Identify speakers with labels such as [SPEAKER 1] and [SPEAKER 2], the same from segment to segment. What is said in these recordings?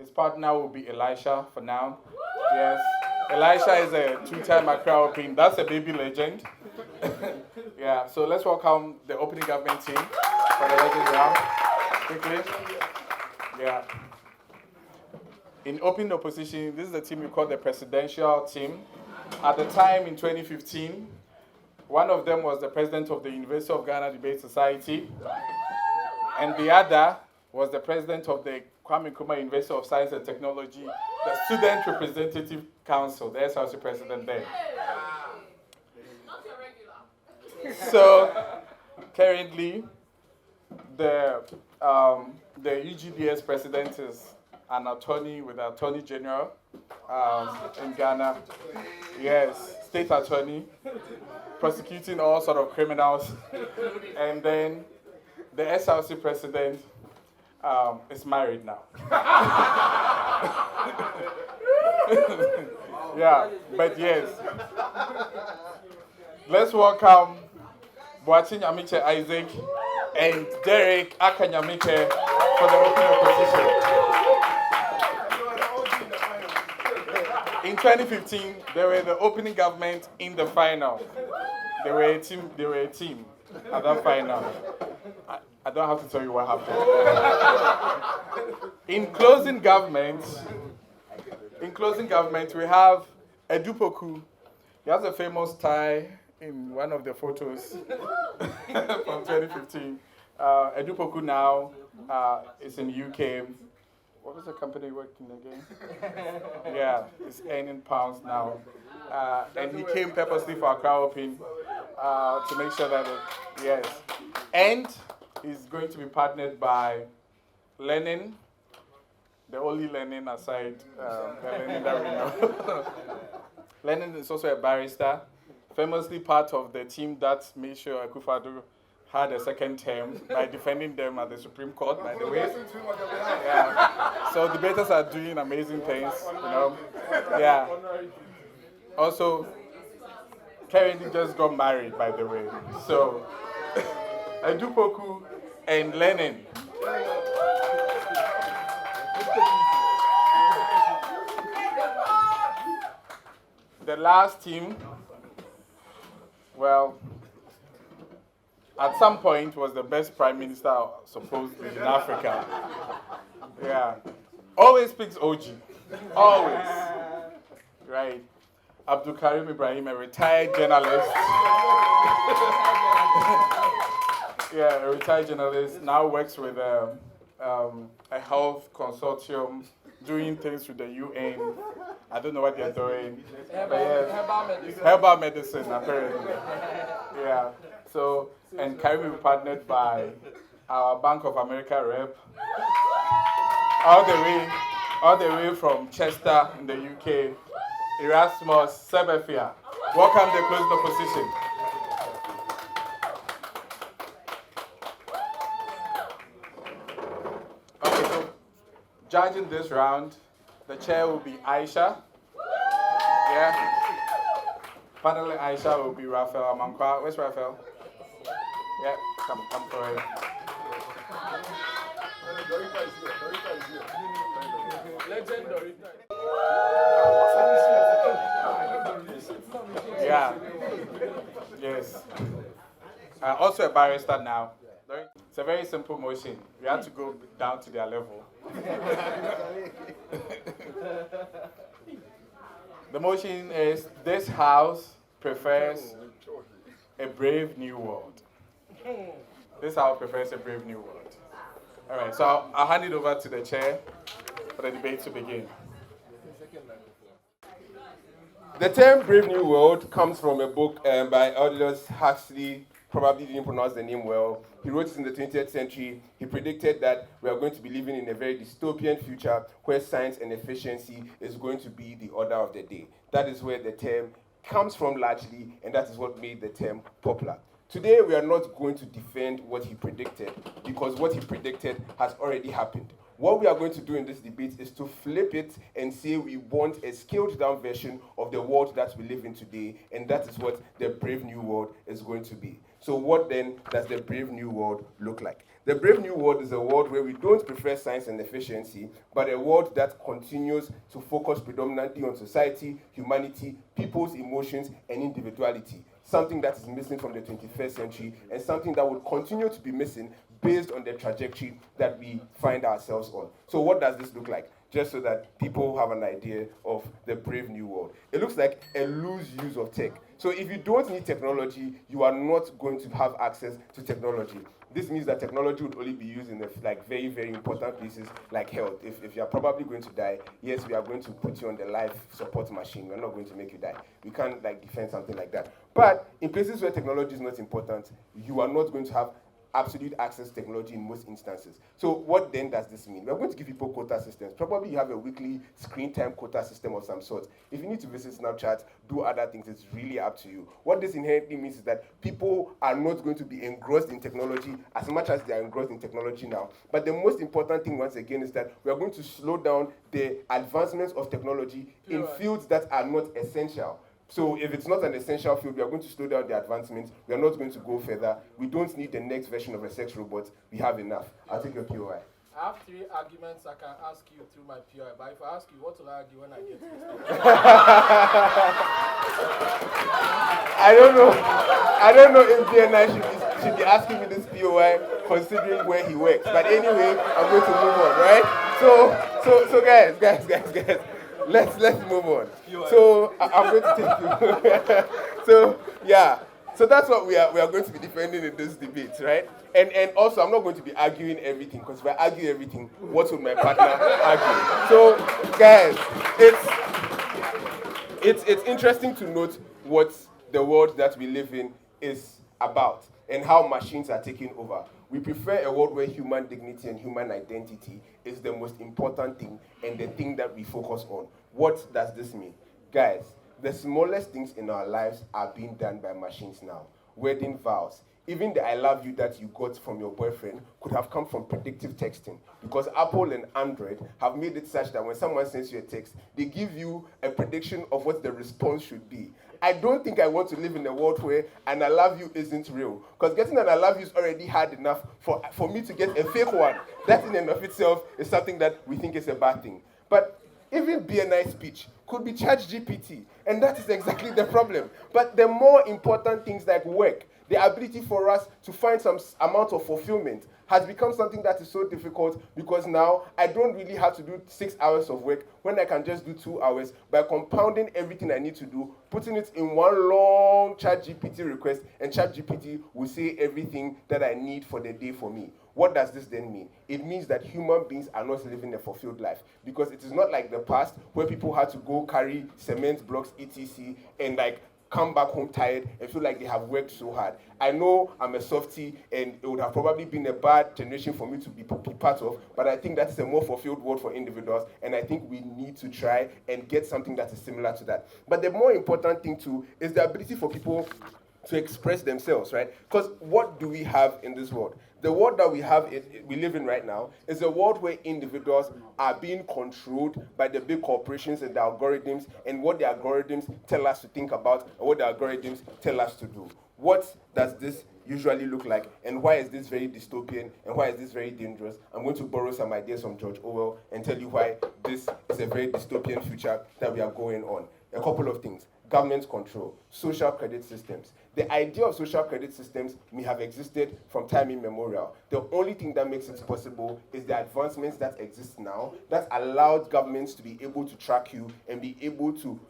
[SPEAKER 1] His partner will be Elisha for now. Yes. Elisha is a two-time Accra Open. That's a baby legend. Yeah, so let's welcome the opening government team for the legend round. Quickly. Yeah. In open opposition, this is the team we call the presidential team. At the time in 2015, one of them was the president of the University of Ghana Debate Society, and the other was the president of the Kwame Nkrumah University of Science and Technology, the Student Representative Council, the SRC president there. So currently, the UGDS president is an attorney with the Attorney General in Ghana. Yes, state attorney, prosecuting all sort of criminals. And then the SRC president is married now. Yeah, but yes. Let's welcome Boakye Nyamekye Isaac and Derrick Ackah-Nyamike for the open opposition. In 2015, they were the opening government in the final. They were a team at that final. I don't have to tell you what happened. In closing government, we have Adu-Poku. He has a famous tie in one of the photos from 2015. Adu-Poku now is in UK. What was the company working again? Yeah, it's earning pounds now. And he came purposely for Accra Open to make sure that yes. And he's going to be partnered by Lenin, the only Lenin aside the Lenin that we know. Lenin is also a barrister, famously part of the team that made sure Akufo-Addo had a second term by defending them at the Supreme Court, by the way. Yeah. So debaters are doing amazing things, you know. Yeah. Also, Karim just got married, by the way. So, Adu-Poku and Lenin. The last team, well, at some point was the best prime minister supposedly in Africa. Yeah. Always speaks OG. Always. Right. Abdul Karim Ibrahim, a retired journalist. Yeah, a retired journalist, now works with a health consortium, doing things with the UN. I don't know what they're doing. But yeah, herbal medicine, apparently. Yeah. So, and Karim will be partnered by our Bank of America rep, all the way from Chester in the UK, Erasmus, Segbefia. Welcome the closing opposition. Okay, so judging this round, the chair will be Aisha. Yeah. Panel Aisha will be Raphael Amankwa. Where's Raphael? Yeah, come for it. Yeah. Yes. Also a barrister now. It's a very simple motion. We have to go down to their level. The motion is this house prefers a brave new world. This house prefers a brave new world. All right, so I'll hand it over to the chair for the debate to begin.
[SPEAKER 2] The term Brave New World comes from a book by Aldous Huxley. Probably didn't pronounce the name well. He wrote it in the 20th century. He predicted that we are going to be living in a very dystopian future where science and efficiency is going to be the order of the day. That is where the term comes from largely, and that is what made the term popular. Today, we are not going to defend what he predicted because what he predicted has already happened. What we are going to do in this debate is to flip it and say we want a scaled-down version of the world that we live in today, and that is what the Brave New World is going to be. So what then does the Brave New World look like? The Brave New World is a world where we don't prefer science and efficiency, but a world that continues to focus predominantly on society, humanity, people's emotions, and individuality. Something that is missing from the 21st century, and something that will continue to be missing based on the trajectory that we find ourselves on. So what does this look like? Just so that people have an idea of the Brave New World. It looks like a loose use of tech. So if you don't need technology, you are not going to have access to technology. This means that technology would only be used in the very, very important places like health. If you're probably going to die, yes, we are going to put you on the life support machine. We're not going to make you die. We can't defend something like that. But in places where technology is not important, you are not going to have absolute access to technology in most instances. So what then does this mean? We're going to give people quota systems. Probably you have a weekly screen time quota system of some sort. If you need to visit Snapchat, do other things, it's really up to you. What this inherently means is that people are not going to be engrossed in technology as much as they are engrossed in technology now. But the most important thing, once again, is that we are going to slow down the advancements of technology in fields that are not essential. So if it's not an essential field, we are going to slow down the advancements. We are not going to go further. We don't need the next version of a sex robot. We have enough. I'll take your POI.
[SPEAKER 3] I have 3 arguments I can ask you through my POI, but if I ask you, what will I argue when I get to this?
[SPEAKER 2] I don't know if BNI should be asking me this POI considering where he works. But anyway, I'm going to move on, right? So guys. Let's move on. So I'm going to take you. So that's what we are going to be defending in this debate, right? And also I'm not going to be arguing everything, because if I argue everything, what would my partner argue? So guys, it's interesting to note what the world that we live in is about and how machines are taking over. We prefer a world where human dignity and human identity is the most important thing and the thing that we focus on. What does this mean? Guys, the smallest things in our lives are being done by machines now. Wedding vows. Even the I love you that you got from your boyfriend could have come from predictive texting, because Apple and Android have made it such that when someone sends you a text, they give you a prediction of what the response should be. I don't think I want to live in a world where an I love you isn't real, because getting an I love you is already hard enough for me to get a fake one. That in and of itself is something that we think is a bad thing. But even BNI speech could be ChatGPT, and that is exactly the problem. But the more important things like work, the ability for us to find some amount of fulfillment has become something that is so difficult, because now I don't really have to do 6 hours of work when I can just do 2 hours by compounding everything I need to do, putting it in one long ChatGPT request, and ChatGPT will say everything that I need for the day for me. What does this then mean? It means that human beings are not living a fulfilled life, because it is not like the past where people had to go carry cement blocks, etc., and come back home tired and feel like they have worked so hard. I know I'm a softie, and it would have probably been a bad generation for me to be part of, but I think that is a more fulfilled world for individuals, and I think we need to try and get something that is similar to that. But the more important thing too is the ability for people to express themselves, right? Because what do we have in this world? The world that we live in right now is a world where individuals are being controlled by the big corporations and the algorithms, and what the algorithms tell us to think about and what the algorithms tell us to do. What does this usually look like, and why is this very dystopian, and why is this very dangerous? I'm going to borrow some ideas from George Orwell and tell you why this is a very dystopian future that we are going on. A couple of things. Government control, social credit systems. The idea of social credit systems may have existed from time immemorial. The only thing that makes it possible is the advancements that exist now that allowed governments to be able to track you and be able to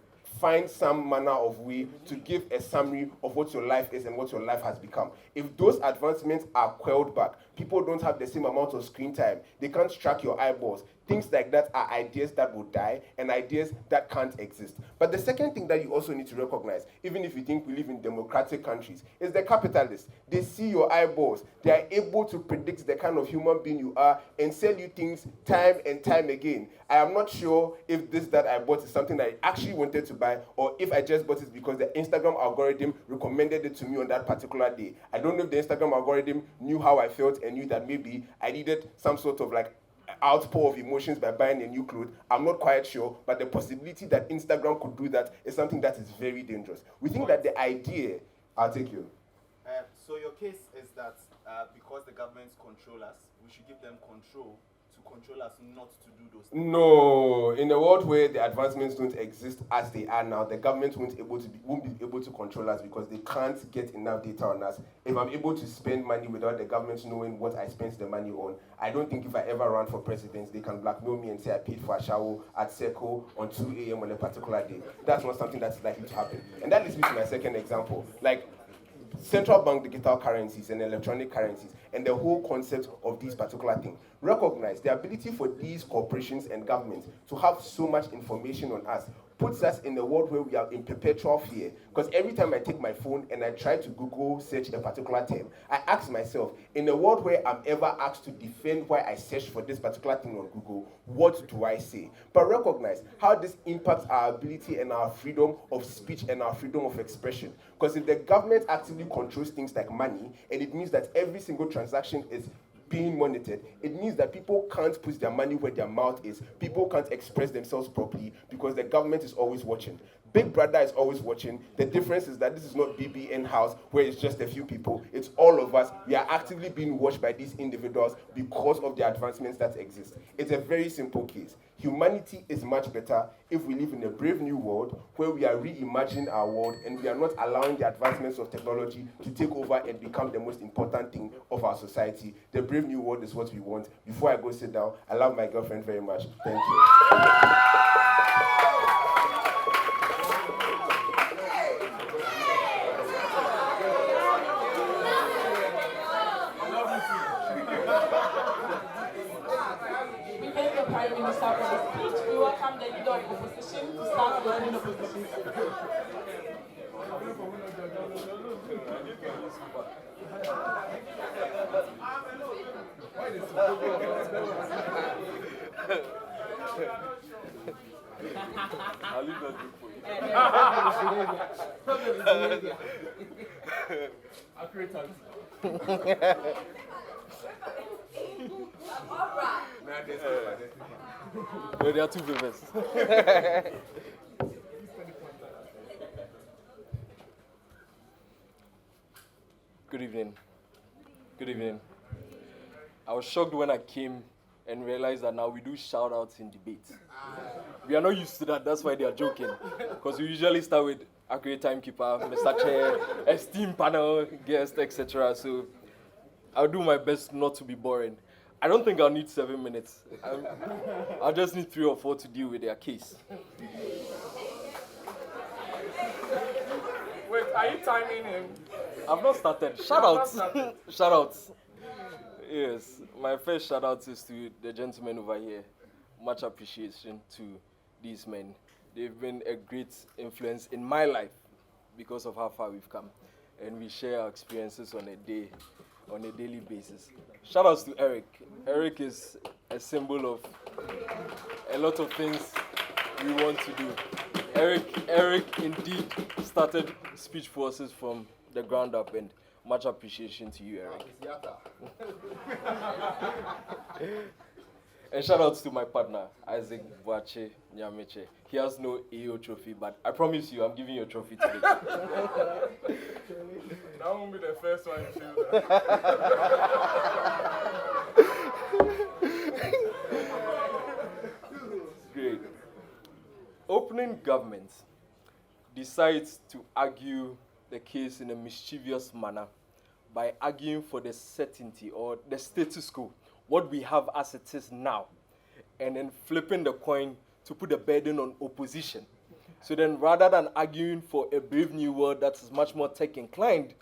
[SPEAKER 2] find some manner of way to give a summary of what your life is and what your life has become. If those advancements are quelled back, people don't have the same amount of screen time, they can't track your eyeballs. Things like that are ideas that will die and ideas that can't exist. But the second thing that you also need to recognize, even if you think we live in democratic countries, is the capitalists. They see your eyeballs. They are able to predict the kind of human being you are and sell you things time and time again. I am not sure if this that I bought is something that I actually wanted to buy, or if I just bought it because the Instagram algorithm recommended it to me on that particular day. I don't know if the Instagram algorithm knew how I felt and knew that maybe I needed some sort of outpour of emotions by buying a new clothes. I'm not quite sure, but the possibility that Instagram could do that is something that is very dangerous. We think that the idea, I'll take you.
[SPEAKER 4] So your case is that because the governments control us, we should give them control to control us not to do those things?
[SPEAKER 2] No, in a world where the advancements don't exist as they are now, the government won't be able to control us because they can't get enough data on us. If I'm able to spend money without the government knowing what I spent the money on, I don't think if I ever run for president, they can blackmail me and say I paid for a shower at Seco on 2 a.m. on a particular day. That's not something that's likely to happen. And that leads me to my second example. Like, central bank digital currencies and electronic currencies and the whole concept of these particular things. Recognize the ability for these corporations and governments to have so much information on us puts us in a world where we are in perpetual fear. Because every time I take my phone and I try to Google search a particular term, I ask myself, in a world where I'm ever asked to defend why I searched for this particular thing on Google, what do I say? But recognize how this impacts our ability and our freedom of speech and our freedom of expression. Because if the government actively controls things like money, and it means that every single transaction is being monitored, it means that people can't put their money where their mouth is. People can't express themselves properly because the government is always watching. Big Brother is always watching. The difference is that this is not BBN house where it's just a few people. It's all of us. We are actively being watched by these individuals because of the advancements that exist. It's a very simple case. Humanity is much better if we live in a brave new world where we are reimagining our world and we are not allowing the advancements of technology to take over and become the most important thing of our society. The brave new world is what we want. Before I go sit down, I love my girlfriend very much. Thank you.
[SPEAKER 5] Prime Minister for the speech. We welcome the leader of opposition to start the leading opposition.
[SPEAKER 6] I'll leave that for you. No, there are two favors. Good evening. Good evening. I was shocked when I came and realized that now we do shout outs in debates. We are not used to that, that's why they are joking. Because we usually start with accurate timekeeper, Mr. Chair, esteemed panel, guest, etc. So I'll do my best not to be boring. I don't think I'll need 7 minutes. I'll just need 3 or 4 to deal with their case.
[SPEAKER 1] Wait, are you timing him?
[SPEAKER 6] I've not started. Shout outs. Shout outs. Yes, my first shout out is to the gentlemen over here. Much appreciation to these men. They've been a great influence in my life because of how far we've come. And we share our experiences on a daily basis. Shout outs to Eric. Eric is a symbol of a lot of things we want to do. Eric indeed started Speech Forces from the ground up, and much appreciation to you, Eric. And shout outs to my partner, Isaac Boakye, Nyamekye. He has no AO trophy, but I promise you, I'm giving you a trophy today.
[SPEAKER 1] That won't be the first one you do.
[SPEAKER 6] Great. Opening government decides to argue the case in a mischievous manner by arguing for the certainty or the status quo, what we have as it is now, and then flipping the coin to put the burden on opposition. So then rather than arguing for a brave new world that is much more tech inclined,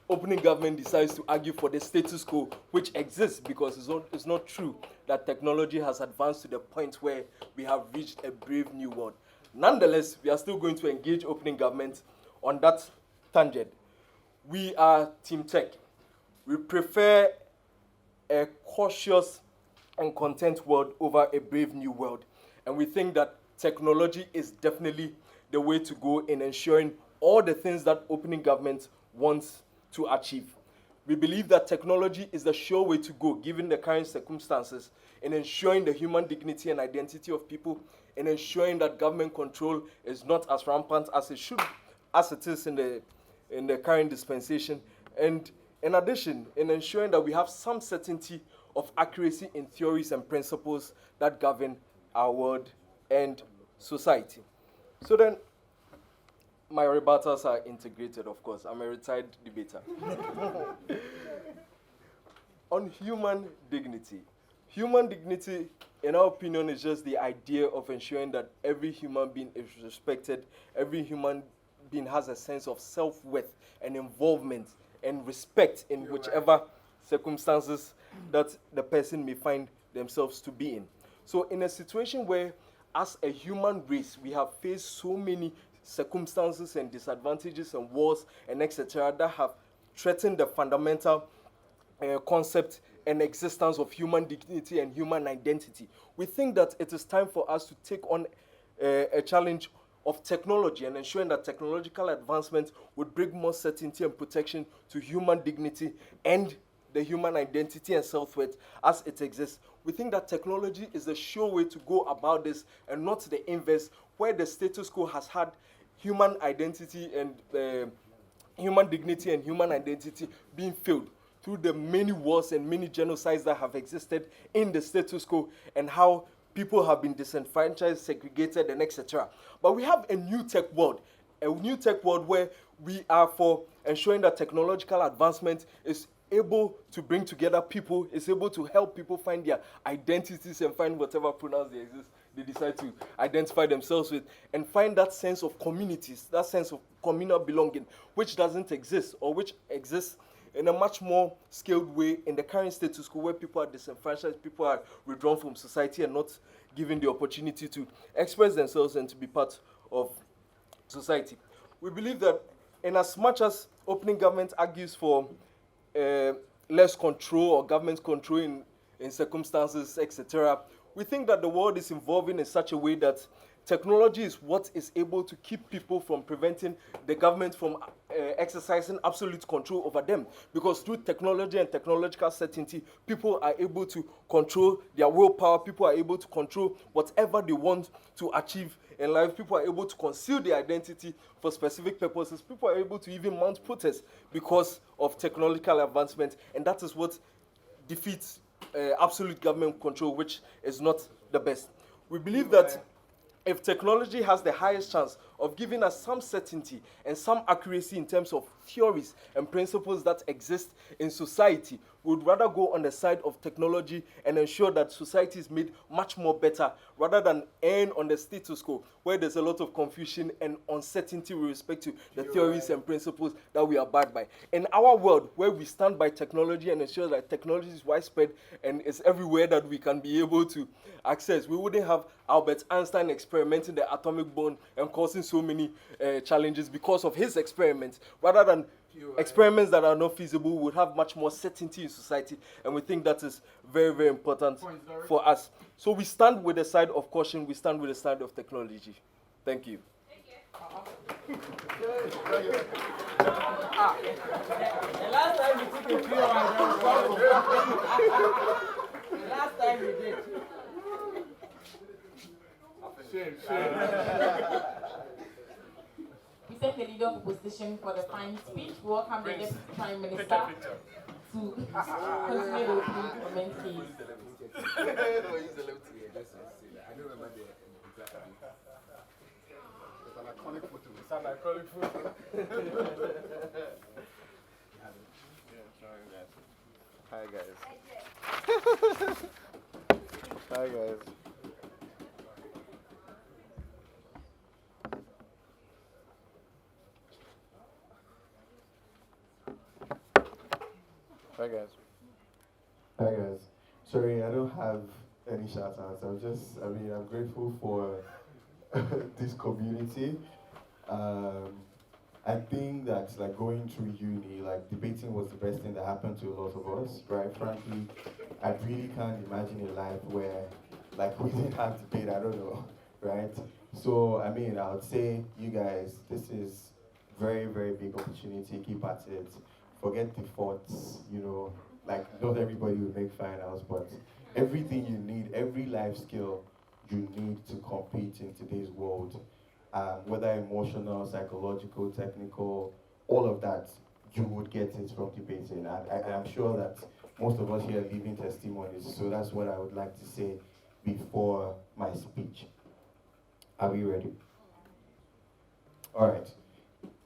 [SPEAKER 6] opening government decides to argue for the status quo which exists because it's not true that technology has advanced to the point where we have reached a brave new world. Nonetheless, we are still going to engage opening government on that tangent. We are Team Tech. We prefer a cautious and content world over a brave new world. And we think that technology is definitely the way to go in ensuring all the things that opening government wants to achieve. We believe that technology is the sure way to go given the current circumstances in ensuring the human dignity and identity of people, in ensuring that government control is not as rampant as it should, as it is in the current dispensation, and in addition, in ensuring that we have some certainty of accuracy in theories and principles that govern our world and society. So then, my rebuttals are integrated, of course. I'm a retired debater. On human dignity. Human dignity, in our opinion, is just the idea of ensuring that every human being is respected, every human being has a sense of self-worth and involvement and respect in whichever circumstances that the person may find themselves to be in. So in a situation where, as a human race, we have faced so many circumstances and disadvantages and wars and etc. that have threatened the fundamental concept and existence of human dignity and human identity, we think that it is time for us to take on a challenge of technology and ensuring that technological advancement would bring more certainty and protection to human dignity and the human identity and self-worth as it exists. We think that technology is the sure way to go about this and not the inverse, where the status quo has had human identity and human dignity and human identity being failed through the many wars and many genocides that have existed in the status quo and how people have been disenfranchised, segregated, and etc. But we have a new tech world where we are for ensuring that technological advancement is able to bring together people, is able to help people find their identities and find whatever pronouns they decide to identify themselves with, and find that sense of communities, that sense of communal belonging, which doesn't exist or which exists in a much more scaled way in the current status quo, where people are disenfranchised, people are withdrawn from society and not given the opportunity to express themselves and to be part of society. We believe that in as much as opening government argues for less control or government control in circumstances, etc., we think that the world is evolving in such a way that technology is what is able to keep people from preventing the government from exercising absolute control over them. Because through technology and technological certainty, people are able to control their willpower, people are able to control whatever they want to achieve in life, people are able to conceal their identity for specific purposes, people are able to even mount protests because of technological advancement, and that is what defeats absolute government control, which is not the best. We believe that if technology has the highest chance of giving us some certainty and some accuracy in terms of theories and principles that exist in society, we would rather go on the side of technology and ensure that society is made much more better, rather than err on the status quo, where there's a lot of confusion and uncertainty with respect to the theories and principles that we abide by. In our world, where we stand by technology and ensure that technology is widespread and is everywhere that we can be able to access, we wouldn't have Albert Einstein experimenting the atomic bomb and causing so many challenges because of his experiments. Rather than experiments that are not feasible, we would have much more certainty in society, and we think that is very, very important for us. So we stand with the side of caution, we stand with the side of technology. Thank you.
[SPEAKER 7] The last time we took a pure the last time we did.
[SPEAKER 5] We thank the leader of opposition for the fine speech. We welcome the Deputy Prime Minister to continue the opening comment, please.
[SPEAKER 2] I don't remember the exact. It's an iconic photo.
[SPEAKER 3] It's an iconic photo.
[SPEAKER 1] Hi guys. Hi guys. Hi guys.
[SPEAKER 8] Hi guys. Sorry, I don't have any shout outs. I'm grateful for this community. I think that like going through uni, like debating was the best thing that happened to a lot of us, right? Frankly, I really can't imagine a life where like we didn't have debate, I don't know, right? So, I mean, I would say you guys, this is very, very big opportunity, keep at it. Forget the thoughts, you know, like not everybody will make finals, but everything you need, every life skill you need to compete in today's world, whether emotional, psychological, technical, all of that, you would get it from debating. And I'm sure that most of us here are living testimonies, so that's what I would like to say before my speech. Are we ready? All right.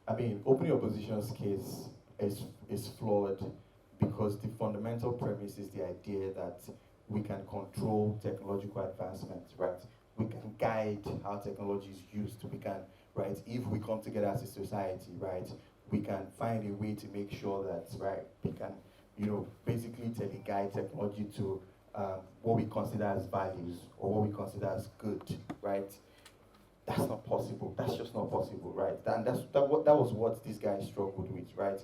[SPEAKER 8] I mean, opening opposition's case is flawed because the fundamental premise is the idea that we can control technological advancement, right? We can guide how technology is used. We can, right, if we come together as a society, right, we can find a way to make sure that, right, we can, basically tele-guide technology to what we consider as values or what we consider as good, right? That's not possible. That's just not possible, right? And that was what these guys struggled with, right?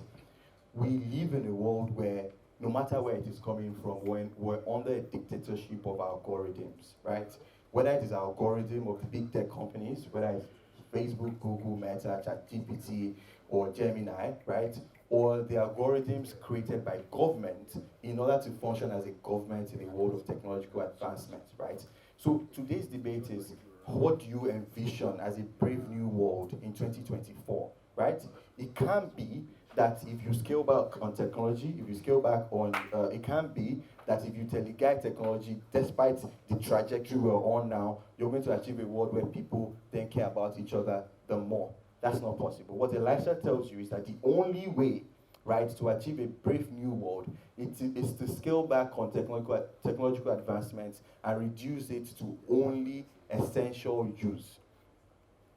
[SPEAKER 8] We live in a world where no matter where it is coming from, we're under a dictatorship of algorithms, right? Whether it is algorithm of the big tech companies, whether it's Facebook, Google, Meta, ChatGPT, or Gemini, right? Or the algorithms created by government in order to function as a government in a world of technological advancement, right? So today's debate is, what do you envision as a brave new world in 2024, right? It can be that if you scale back on technology, if you scale back on, it can be that if you tele-guide technology, despite the trajectory we're on now, you're going to achieve a world where people then care about each other the more. That's not possible. What Elisha tells you is that the only way, right, to achieve a brave new world is to scale back on technological advancements and reduce it to only essential use.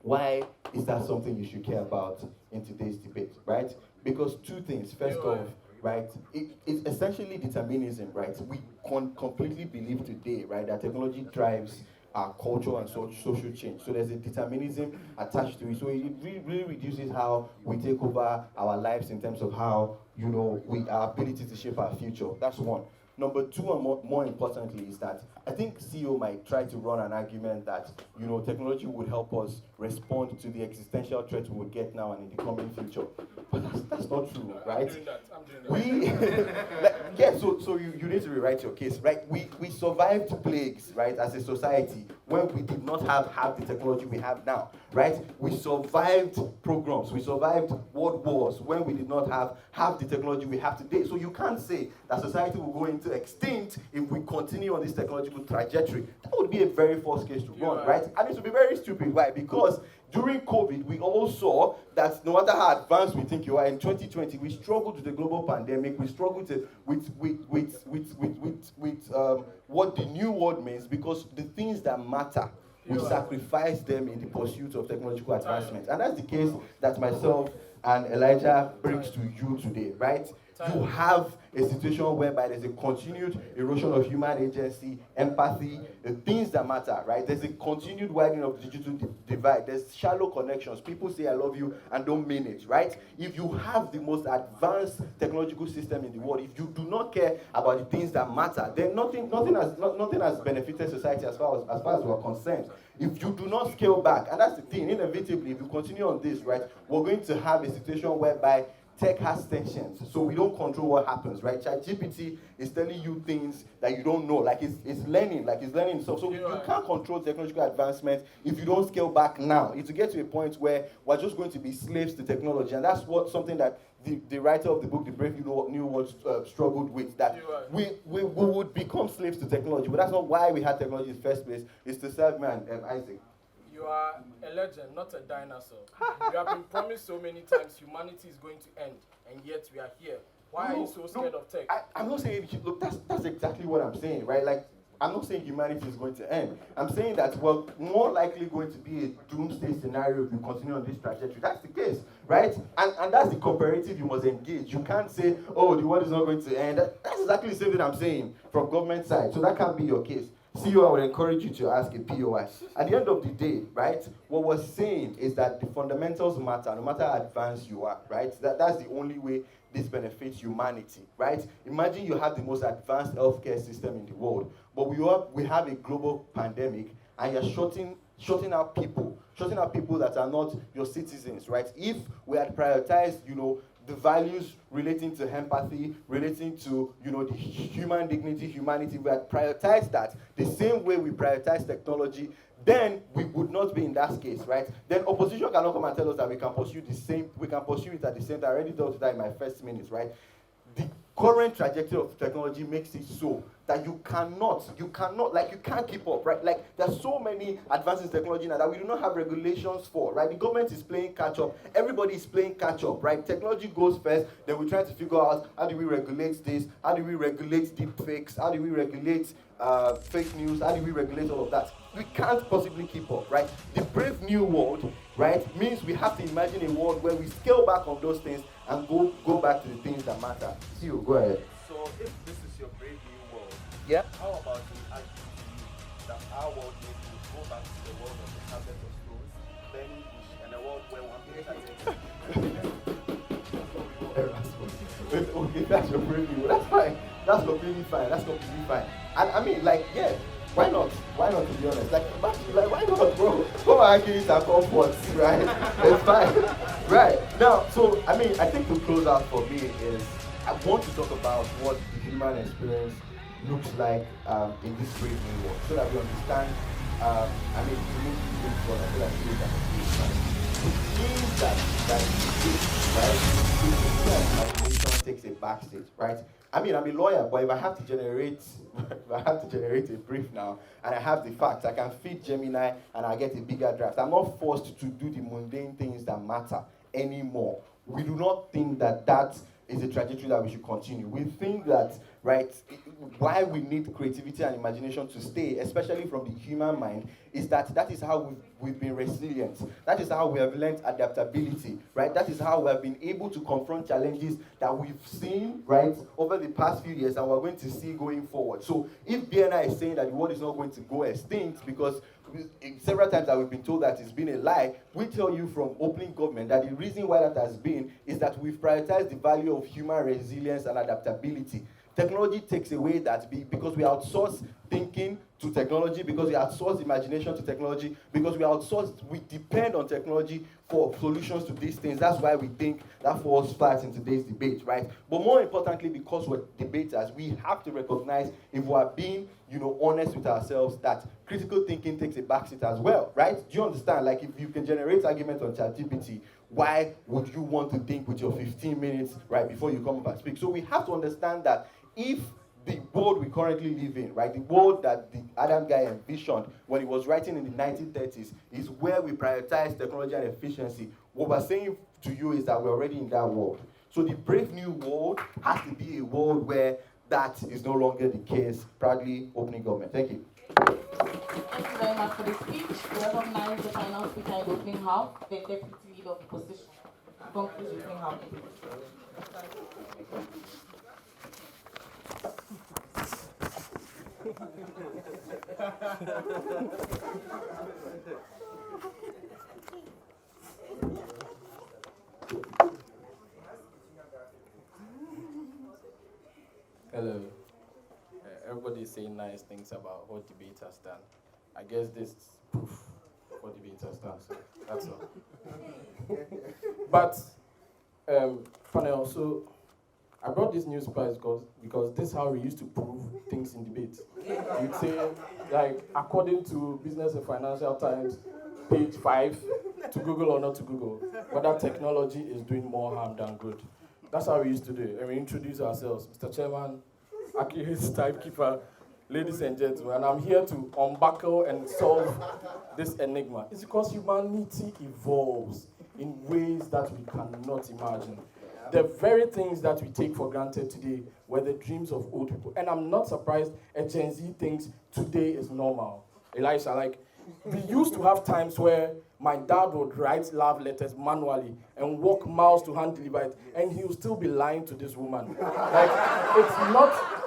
[SPEAKER 8] Why is that something you should care about in today's debate, right? Because two things. First off, right, it's essentially determinism, right? We completely believe today, right, that technology drives our culture and social change. So there's a determinism attached to it. So it really reduces how we take over our lives in terms of how, our ability to shape our future. That's one. Number two, and more importantly, is that I think CEO might try to run an argument that, technology would help us respond to the existential threat we would get now and in the coming future. But that's not true, right?
[SPEAKER 3] I'm doing that.
[SPEAKER 8] So you need to rewrite your case, right? We survived plagues, right, as a society when we did not have half the technology we have now, right? We survived pogroms, we survived world wars when we did not have half the technology we have today. So you can't say that society will go into extinct if we continue on this technological trajectory. That would be a very false case to run, right? And it would be very stupid. Why? Because during COVID, we all saw that no matter how advanced we think you are, in 2020, we struggled with the global pandemic. We struggled with what the new world means, because the things that matter, we sacrifice them in the pursuit of technological advancement. And that's the case that myself and Elijah brings to you today, right? You have a situation whereby there's a continued erosion of human agency, empathy, the things that matter, right? There's a continued widening of the digital divide. There's shallow connections. People say I love you and don't mean it, right? If you have the most advanced technological system in the world, if you do not care about the things that matter, then nothing has benefited society as far as we're concerned. If you do not scale back, and that's the thing, inevitably, if you continue on this, right, we're going to have a situation whereby tech has tensions, so we don't control what happens, right? ChatGPT is telling you things that you don't know, like it's learning stuff. So you can't control technological advancement if you don't scale back now. It's to get to a point where we're just going to be slaves to technology, and that's something that the writer of the book, The Brave New World, struggled with, that we would become slaves to technology, but that's not why we had technology in the first place. It's to serve man. Isaac.
[SPEAKER 3] You are a legend, not a dinosaur. You have been promised so many times humanity is going to end, and yet we are here. Why are you so scared of tech?
[SPEAKER 8] I'm not saying, look, that's exactly what I'm saying, right? Like, I'm not saying humanity is going to end. I'm saying that we're more likely going to be a doomsday scenario if we continue on this trajectory. That's the case, right? And that's the comparative you must engage. You can't say, oh, the world is not going to end. That's exactly the same thing I'm saying from government side. So that can't be your case. CEO, I would encourage you to ask a POI. At the end of the day, right, what we're saying is that the fundamentals matter, no matter how advanced you are, right? That's the only way this benefits humanity, right? Imagine you have the most advanced healthcare system in the world, but we have a global pandemic, and you're shutting out people that are not your citizens, right? If we had prioritized, the values relating to empathy, relating to, the human dignity, humanity, we had prioritized that the same way we prioritize technology, then we would not be in that case, right? Then opposition cannot come and tell us that we can pursue it at the same time. I already told you that in my first minutes, right? The current trajectory of technology makes it so that you can't keep up, right? Like, there's so many advances in technology now that we do not have regulations for, right? The government is playing catch up. Everybody is playing catch up, right? Technology goes first, then we try to figure out how do we regulate this, how do we regulate deep fakes, how do we regulate fake news, how do we regulate all of that? We can't possibly keep up, right? The brave new world, right, means we have to imagine a world where we scale back on those things and go back to the things that matter. See you, go ahead.
[SPEAKER 4] So if this is your brave new world,
[SPEAKER 8] Yeah.
[SPEAKER 4] how about we argue to you that our world maybe will go back to the world of the tablet of stones, then and a world where one
[SPEAKER 8] Erasmus. Okay, that's your brave new world. That's fine. That's completely fine. That's completely fine. And I mean, like, yeah, why not? Why not, to be honest? Like, why not, bro? Come on, Agyei is our comfort, right? It's fine. Right. Now, so, I mean, I think to close out for me is, I want to talk about what the human experience looks like in this brave new world, so that we understand, I mean, we need to think for that, so that we can understand. It means that right? The imagination takes a backseat, right? I mean, I'm a lawyer, but if I have to generate a brief now, and I have the facts, I can feed Gemini and I get a bigger draft. I'm not forced to do the mundane things that matter anymore. We do not think that that is a trajectory that we should continue. We think that, right, why we need creativity and imagination to stay, especially from the human mind, is that is how we've been resilient. That is how we have learned adaptability, right? That is how we have been able to confront challenges that we've seen, right, over the past few years and we're going to see going forward. So if BNI is saying that the world is not going to go extinct because several times that we've been told that it's been a lie, we tell you from opening government that the reason why that has been is that we've prioritized the value of human resilience and adaptability. Technology takes away that because we outsource thinking to technology, because we outsource imagination to technology, because we depend on technology for solutions to these things. That's why we think that falls flat in today's debate, right? But more importantly, because we're debaters, we have to recognize, if we are being, honest with ourselves, that critical thinking takes a backseat as well, right? Do you understand? Like, if you can generate arguments on ChatGPT, why would you want to think with your 15 minutes right before you come up and speak? So we have to understand that if the world we currently live in, right, the world that the Adam guy envisioned when he was writing in the 1930s, is where we prioritize technology and efficiency, what we're saying to you is that we're already in that world. So the brave new world has to be a world where that is no longer the case. Proudly opening government. Thank you.
[SPEAKER 5] Thank you very much for the speech. We recognize the final speaker in the opening house, the deputy leader of the opposition. Conclude the opening house.
[SPEAKER 3] Hello. Everybody is saying nice things about what debate has done. I guess this is proof of what debate has done, so that's all. But, panel, so I brought this news prize because this is how we used to prove things in debate. You'd say, like, according to Business and Financial Times, page 5, to Google or not to Google, whether technology is doing more harm than good. That's how we used to do it. And we introduce ourselves. Mr. Chairman, Akyei's timekeeper, ladies and gentlemen, and I'm here to unbuckle and solve this enigma. It's because humanity evolves in ways that we cannot imagine. The very things that we take for granted today were the dreams of old people. And I'm not surprised a Gen Z thinks today is normal. Elisha, like, we used to have times where my dad would write love letters manually and walk miles to hand deliver it, and he would still be lying to this woman. Like,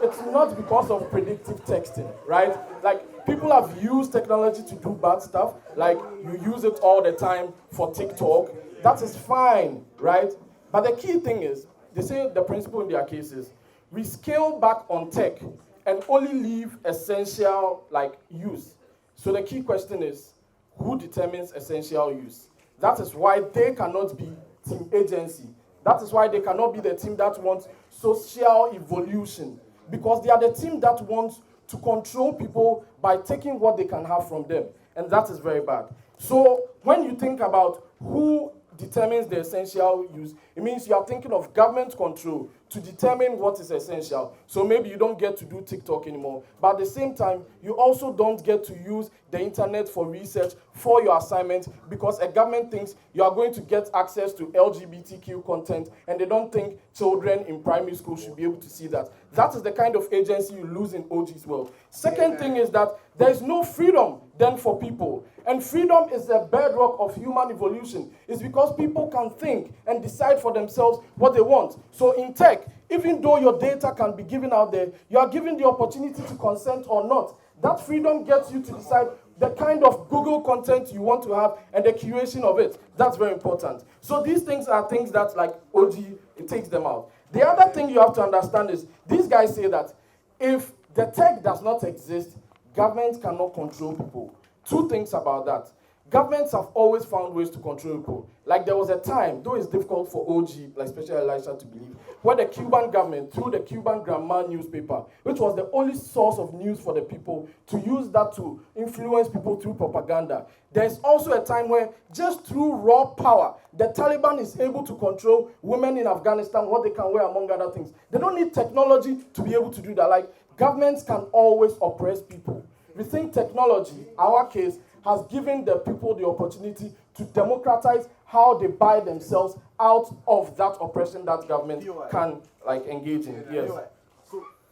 [SPEAKER 3] it's not because of predictive texting, right? Like, people have used technology to do bad stuff. Like, you use it all the time for TikTok. That is fine, right? But the key thing is, they say the principle in their case is, we scale back on tech and only leave essential, like, use. So the key question is, who determines essential use? That is why they cannot be team agency. That is why they cannot be the team that wants social evolution. Because they are the team that wants to control people by taking what they can have from them. and that is very bad. So when you think about who determines the essential use, it means you are thinking of government control to determine what is essential. So maybe you don't get to do TikTok anymore, but at the same time, you also don't get to use the internet for research for your assignment because a government thinks you are going to get access to LGBTQ content and they don't think children in primary school should be able to see that. That is the kind of agency you lose in OG's world. Second thing is that there is no freedom then for people. And freedom is the bedrock of human evolution. It's because people can think and decide for themselves what they want. So in tech, even though your data can be given out there, you are given the opportunity to consent or not. That freedom gets you to decide the kind of Google content you want to have and the curation of it. That's very important. So these things are things that, like OG, it takes them out. The other thing you have to understand is, these guys say that if the tech does not exist, governments cannot control people. Two things about that. Governments have always found ways to control people. Like there was a time, though it's difficult for OG, like especially Elisha, to believe, where the Cuban government, through the Cuban Grandma newspaper, which was the only source of news for the people, to use that to influence people through propaganda. There's also a time where just through raw power, the Taliban is able to control women in Afghanistan, what they can wear, among other things. They don't need technology to be able to do that. Like, governments can always oppress people. We think technology, our case, has given the people the opportunity to democratize how they buy themselves out of that oppression that government can engage in. Yes.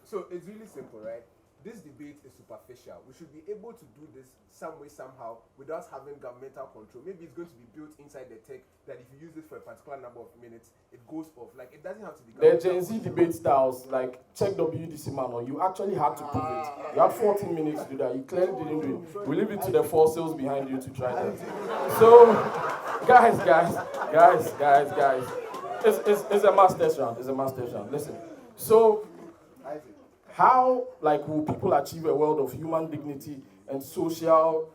[SPEAKER 2] So it's really simple, right? This debate is superficial. We should be able to do this some way, somehow, without having governmental control. Maybe it's going to be built inside the tech that if you use it for a particular number of minutes, it goes off. Like, it doesn't have to be
[SPEAKER 3] the Gen Z debate styles, like, check WDC Manual, you actually had to prove it. You had 14 minutes to do that. You clearly didn't do it. We leave it to the fossils behind you to try that. So, guys. It's a master's round. It's a master's round. Listen. So, how, will people achieve a world of human dignity and social,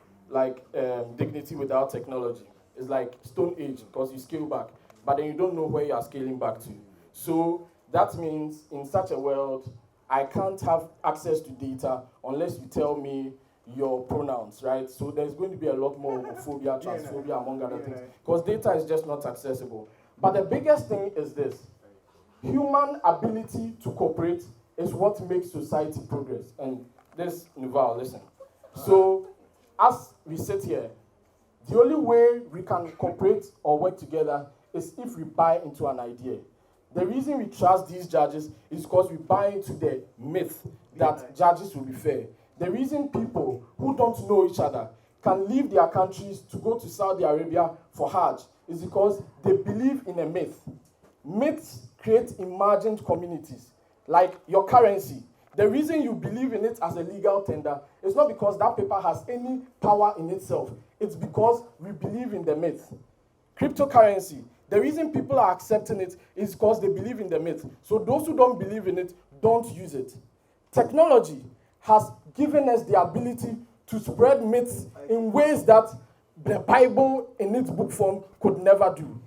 [SPEAKER 3] dignity without technology? It's like Stone Age, because you scale back, but then you don't know where you are scaling back to. So that means in such a world, I can't have access to data unless you tell me your pronouns, right? So there's going to be a lot more homophobia, transphobia, among other things, because data is just not accessible. But the biggest thing is this: human ability to cooperate is what makes society progress. And this, Nuval, listen. So, as we sit here, the only way we can cooperate or work together is if we buy into an idea. The reason we trust these judges is because we buy into the myth that judges will be fair. The reason people who don't know each other can leave their countries to go to Saudi Arabia for Hajj is because they believe in a myth. Myths create imagined communities. Like your currency, the reason you believe in it as a legal tender is not because that paper has any power in itself. It's because we believe in the myth. Cryptocurrency, the reason people are accepting it is because they believe in the myth. So those who don't believe in it, don't use it. Technology has given us the ability to spread myths in ways that the Bible in its book form could never do.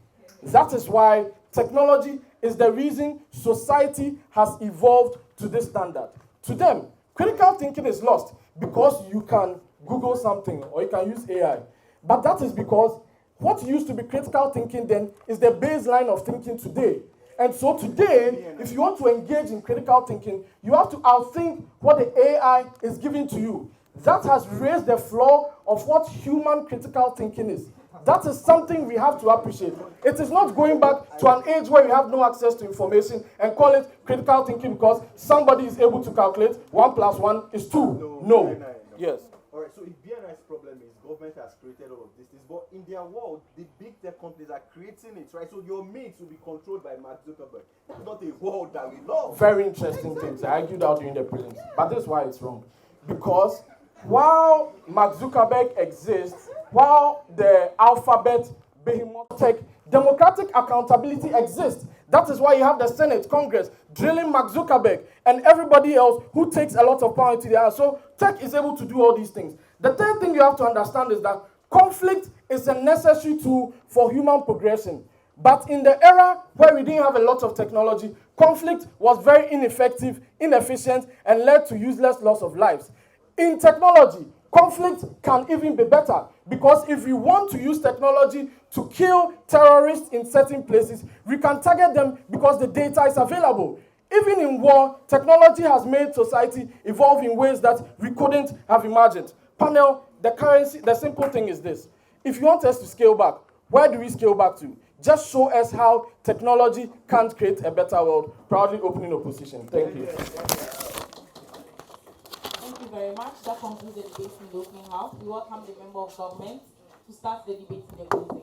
[SPEAKER 3] That is why technology is the reason society has evolved to this standard. To them, critical thinking is lost because you can Google something or you can use AI. But that is because what used to be critical thinking then is the baseline of thinking today. And so today, if you want to engage in critical thinking, you have to outthink what the AI is giving to you. That has raised the floor of what human critical thinking is. That is something we have to appreciate. It is not going back to an age where we have no access to information and call it critical thinking because somebody is able to calculate 1 + 1 is 2. No. Yes.
[SPEAKER 4] All right, so if BNI's problem is government has created all of these things, but in their world, the big tech companies are creating it, right? So your mates will be controlled by Mark Zuckerberg. It's not a world that we love.
[SPEAKER 3] Very interesting things. I argued out during the prelims. But this is why it's wrong. Because while Mark Zuckerberg exists, while the alphabet behemoth tech, democratic accountability exists. That is why you have the Senate, Congress, drilling Mark Zuckerberg and everybody else who takes a lot of power into their hands. So tech is able to do all these things. The third thing you have to understand is that conflict is a necessary tool for human progression. But in the era where we didn't have a lot of technology, conflict was very ineffective, inefficient, and led to useless loss of lives. In technology, conflict can even be better, because if we want to use technology to kill terrorists in certain places, we can target them because the data is available. Even in war, technology has made society evolve in ways that we couldn't have imagined. Panel, the simple thing is this. If you want us to scale back, where do we scale back to? Just show us how technology can create a better world. Proudly opening opposition. Thank you.
[SPEAKER 5] Thank you very much. That concludes the debate in the opening house. We welcome the member of government to start the debate in the closing.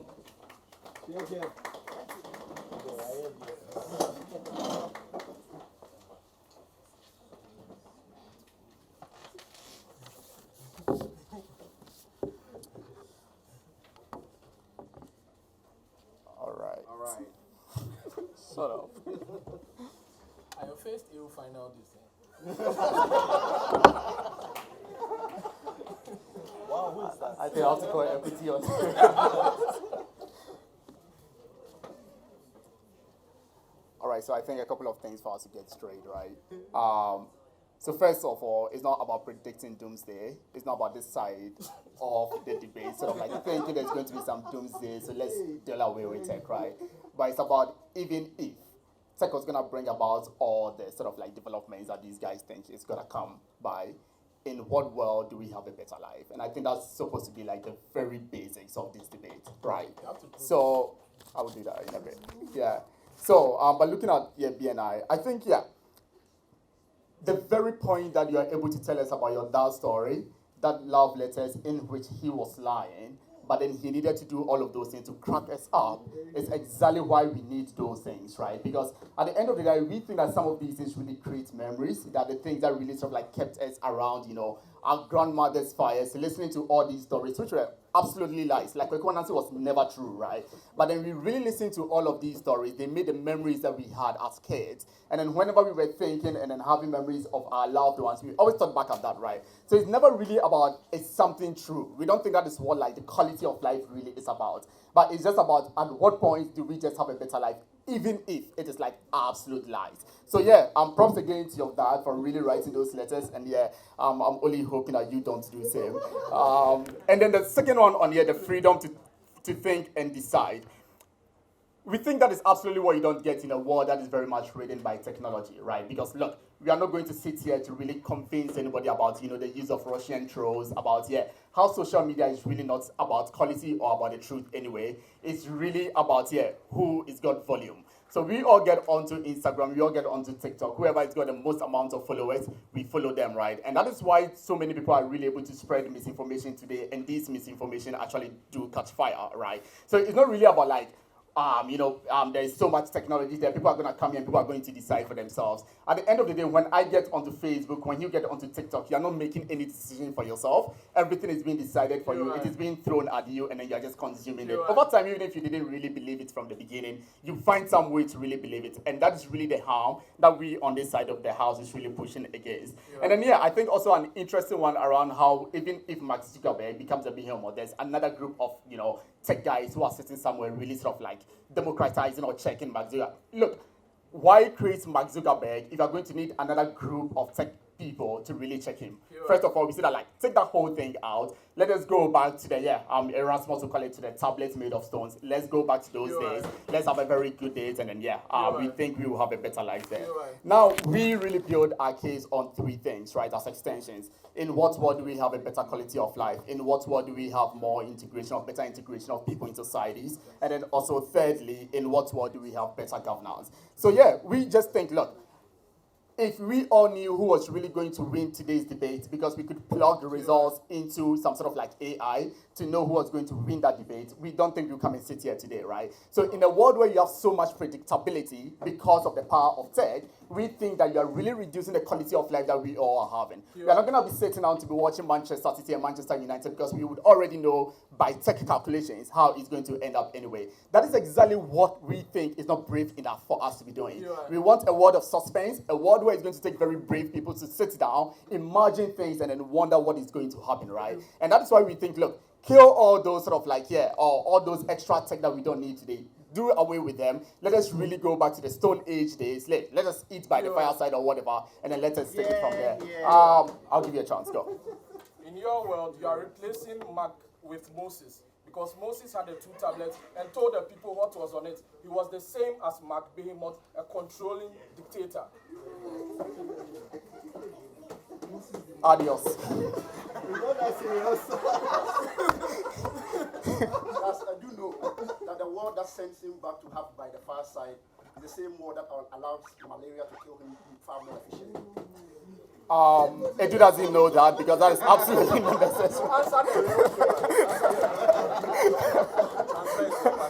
[SPEAKER 1] All right. Sort of.
[SPEAKER 3] At your first, you will find out this thing.
[SPEAKER 4] Wow, who is that?
[SPEAKER 7] I think I have to call equity on.
[SPEAKER 9] All right, so I think a couple of things for us to get straight, right? So first of all, it's not about predicting doomsday. It's not about this side of the debate, sort of like thinking there's going to be some doomsday, so let's deal away with tech, right? But it's about even if tech was gonna bring about all the sort of like developments that these guys think is gonna come by, in what world do we have a better life? And I think that's supposed to be like the very basics of this debate, right? So I will do that in a bit. Yeah. So, but looking at BNI, I think, the very point that you are able to tell us about your dad story, that love letters in which he was lying, but then he needed to do all of those things to crack us up, is exactly why we need those things, right? Because at the end of the day, we think that some of these things really create memories, that the things that really sort of like kept us around, our grandmother's fires, listening to all these stories, which were absolutely lies. Like Ekwanansi was never true, right? But then we really listened to all of these stories. They made the memories that we had as kids. And then whenever we were thinking and then having memories of our loved ones, we always thought back at that, right? So it's never really about it's something true. We don't think that is what like the quality of life really is about. But it's just about at what point do we just have a better life, even if it is like absolute lies. So props again to your dad for really writing those letters, and I'm only hoping that you don't do the same. And then the second one on the freedom to think and decide. We think that is absolutely what you don't get in a world that is very much ridden by technology, right? Because look, we are not going to sit here to really convince anybody about, the use of Russian trolls, about, how social media is really not about quality or about the truth anyway. It's really about, who is got volume. So we all get onto Instagram, we all get onto TikTok. Whoever has got the most amount of followers, we follow them, right? And that is why so many people are really able to spread misinformation today, and this misinformation actually do catch fire, right? So it's not really about like, there's so much technology there. People are going to come here and people are going to decide for themselves. At the end of the day, when I get onto Facebook, when you get onto TikTok, you're not making any decision for yourself. Everything is being decided for you. It is being thrown at you, and then you're just consuming it. Over time, even if you didn't really believe it from the beginning, you find some way to really believe it. And that is really the harm that we on this side of the house is really pushing against. And then, I think also an interesting one around how even if Mark Zuckerberg becomes a behemoth, there's another group of, tech guys who are sitting somewhere really sort of like democratizing or checking Mark Zuckerberg. Look, why create Mark Zuckerberg if you're going to need another group of tech people to really check him? First of all, we see that take that whole thing out. Let us go back to the Erasmus will call it to the tablets made of stones. Let's go back to those days. Let's have a very good days, and then we think we will have a better life there. Now we really build our case on three things, right? As extensions. In what world do we have a better quality of life? In what world do we have more integration or better integration of people in societies? And then also thirdly, in what world do we have better governance? So we just think, look, if we all knew who was really going to win today's debate, because we could plug the results into some sort of like AI to know who was going to win that debate, we don't think we'll come and sit here today, right? So in a world where you have so much predictability because of the power of tech, we think that you're really reducing the quality of life that we all are having. We're not going to be sitting down to be watching Manchester City and Manchester United because we would already know by tech calculations how it's going to end up anyway. That is exactly what we think is not brave enough for us to be doing. We want a world of suspense, a world where it's going to take very brave people to sit down, imagine things, and then wonder what is going to happen, right? And that is why we think, look, kill all those sort of like, all those extra tech that we don't need today. Do away with them. Let us really go back to the Stone Age days. Let us eat by the fireside or whatever, and then let us take it from there. I'll give you a chance. Go.
[SPEAKER 3] in your world, you are replacing Mark with Moses. Because Moses had the 2 tablets and told the people what was on it. He was the same as Mark Behemoth, a controlling dictator.
[SPEAKER 9] Adios.
[SPEAKER 10] Yes, I do know that the word that sends him back to have by the far side is the same word that allows malaria to kill him far more efficiently.
[SPEAKER 9] Edu doesn't know that because that is absolutely not necessary.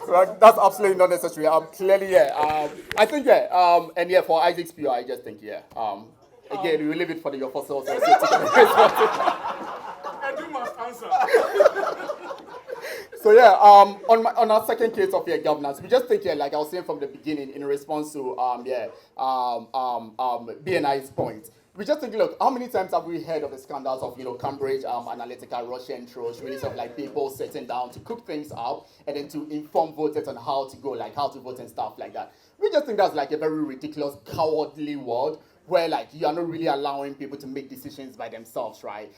[SPEAKER 9] Right, that's absolutely not necessary. Clearly, yeah. I think, yeah. And yeah, for Isaac's PO, I just think, yeah. Again, we leave it for your fossils.
[SPEAKER 1] Edu must answer.
[SPEAKER 9] So yeah, on our second case of governance, we just think like I was saying from the beginning in response to BNI's point. We just think, look, how many times have we heard of the scandals of Cambridge Analytica, Russian trolls, really sort of like people sitting down to cook things up and then to inform voters on how to go, like how to vote and stuff like that. We just think that's like a very ridiculous, cowardly word where like you are not really allowing people to make decisions by themselves, right?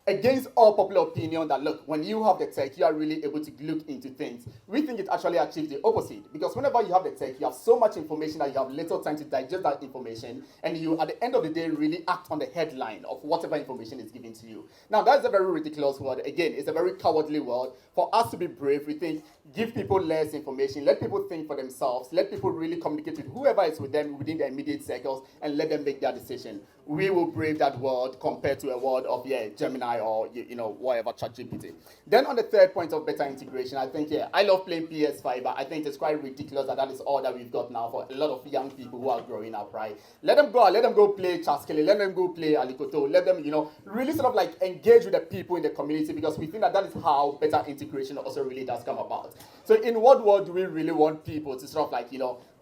[SPEAKER 9] Against all popular opinion that, look, when you have the tech, you are really able to look into things. We think it actually achieves the opposite. Because whenever you have the tech, you have so much information that you have little time to digest that information. And you, at the end of the day, really act on the headline of whatever information is given to you. Now, that's a very ridiculous word. Again, it's a very cowardly word. For us to be brave, we think, give people less information. Let people think for themselves. Let people really communicate with whoever is with them within their immediate circles and let them make their decision. We will brave that word compared to a word of, Gemini or, whatever, ChatGPT. Then on the third point of better integration, I think, I love playing PS5, but I think it's quite ridiculous that is all that we've got now for a lot of young people who are growing up, right? Let them go play Chaskele, let them go play Alikoto, let them, really sort of like engage with the people in the community because we think that is how better integration also really does come about. So in what world do we really want people to sort of like,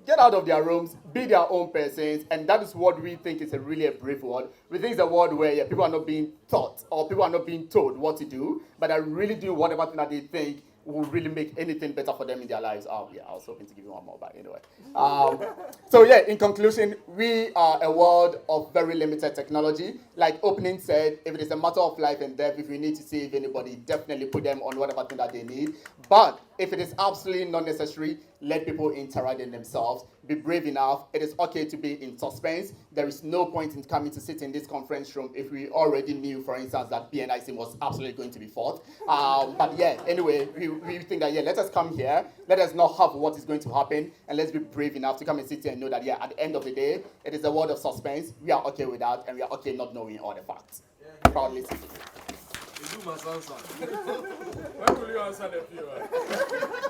[SPEAKER 9] get out of their rooms, be their own persons, and that is what we think is really a brave word. We think it's a word where people are not being taught or people are not being told what to do, but are really doing whatever thing that they think will really make anything better for them in their lives. I was hoping to give you one more, but anyway. In conclusion, we are a world of very limited technology. Like opening said, if it is a matter of life and death, if we need to save anybody, definitely put them on whatever thing that they need. But if it is absolutely not necessary, let people interact in themselves. Be brave enough. It is okay to be in suspense. There is no point in coming to sit in this conference room if we already knew, for instance, that BNIC was absolutely going to be fought. Anyway, we think that, let us come here. Let us not have what is going to happen. And let's be brave enough to come and sit here and know that, at the end of the day, it is a word of suspense. We are okay with that. And we are okay not knowing all the facts. Proudly speaking.
[SPEAKER 6] Edu must answer.
[SPEAKER 1] When will you answer the PO?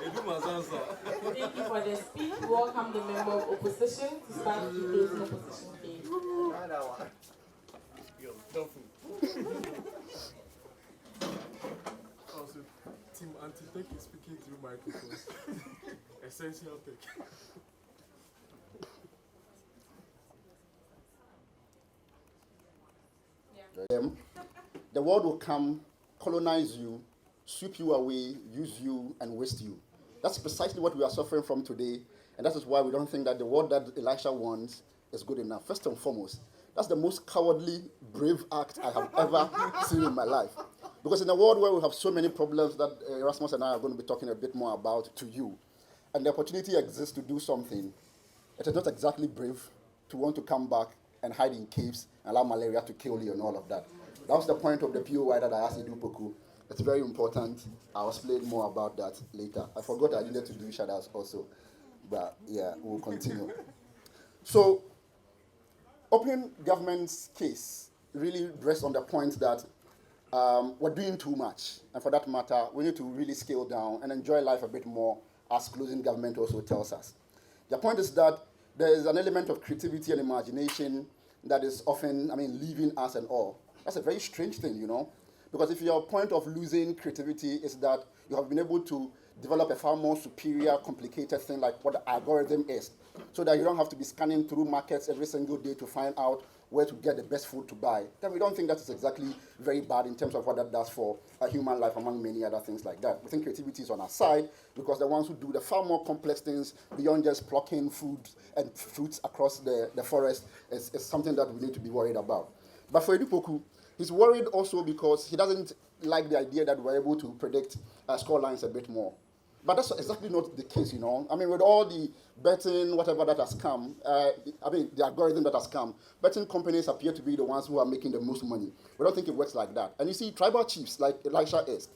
[SPEAKER 6] Edu must answer.
[SPEAKER 5] Thank you for the speech. We welcome the member of opposition to start the closing opposition phase.
[SPEAKER 1] Yo, tofu. Also, Team Anti-Tech is speaking through microphones. Essential tech.
[SPEAKER 10] The world will come, colonize you, sweep you away, use you, and waste you. That's precisely what we are suffering from today, and that is why we don't think that the world that Elisha wants is good enough. First and foremost, that's the most cowardly, brave act I have ever seen in my life. Because in a world where we have so many problems that Erasmus and I are going to be talking a bit more about to you, and the opportunity exists to do something, it is not exactly brave to want to come back and hide in caves and allow malaria to kill you and all of that. That was the point of the POI that I asked Adu-Poku. It's very important. I'll explain more about that later. I forgot I needed to do shadows also. But we'll continue. So, opening government's case really rests on the point that we're doing too much. And for that matter, we need to really scale down and enjoy life a bit more, as closing government also tells us. The point is that there is an element of creativity and imagination that is often, leaving us and all. That's a very strange thing, because if your point of losing creativity is that you have been able to develop a far more superior, complicated thing like what the algorithm is, so that you don't have to be scanning through markets every single day to find out where to get the best food to buy, then we don't think that is exactly very bad in terms of what that does for a human life, among many other things like that. We think creativity is on our side because the ones who do the far more complex things beyond just plucking food and fruits across the forest is something that we need to be worried about. But for Adu-Poku, he's worried also because he doesn't like the idea that we're able to predict score lines a bit more. But that's exactly not the case, you know. I mean, with all the betting, whatever that has come, the algorithm that has come, betting companies appear to be the ones who are making the most money. We don't think it works like that. And you see, tribal chiefs, like Elisha is,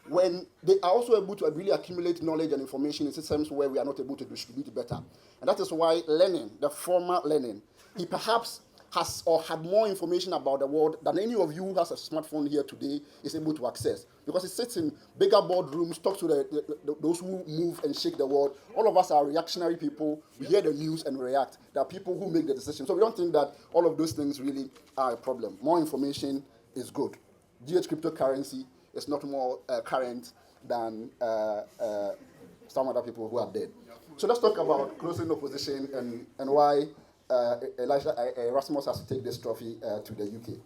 [SPEAKER 10] when they are also able to really accumulate knowledge and information in systems where we are not able to distribute better. And that is why Lenin, the former Lenin, he perhaps has or had more information about the world than any of you who has a smartphone here today is able to access. Because he sits in bigger boardrooms, talks to those who move and shake the world. All of us are reactionary people. We hear the news and react. There are people who make the decisions. So we don't think that all of those things really are a problem. More information is good. GH cryptocurrency is not more current than some other people who are dead. So let's talk about closing opposition and why Erasmus has to take this trophy to the UK.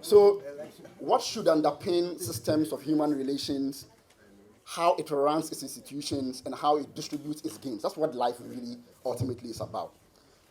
[SPEAKER 10] So what should underpin systems of human relations, how it runs its institutions, and how it distributes its gains? That's what life really ultimately is about.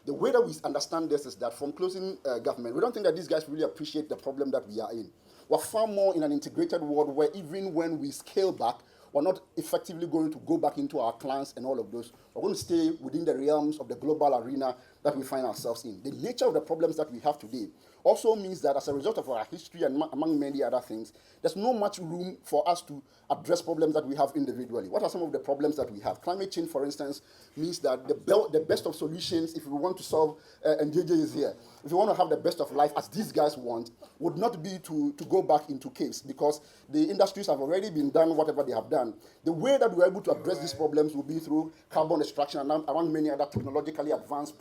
[SPEAKER 10] The way that we understand this is that from closing government, we don't think that these guys really appreciate the problem that we are in. We're far more in an integrated world where even when we scale back, we're not effectively going to go back into our clans and all of those. We're going to stay within the realms of the global arena that we find ourselves in. The nature of the problems that we have today also means that as a result of our history and among many other things, there's not much room for us to address problems that we have individually. What are some of the problems that we have? Climate change, for instance, means that the best of solutions, if we want to solve, and JJ is here, if you want to have the best of life as these guys want, would not be to go back into caves, because the industries have already been done whatever they have done. The way that we're able to address these problems will be through carbon extraction and among many other technologically advanced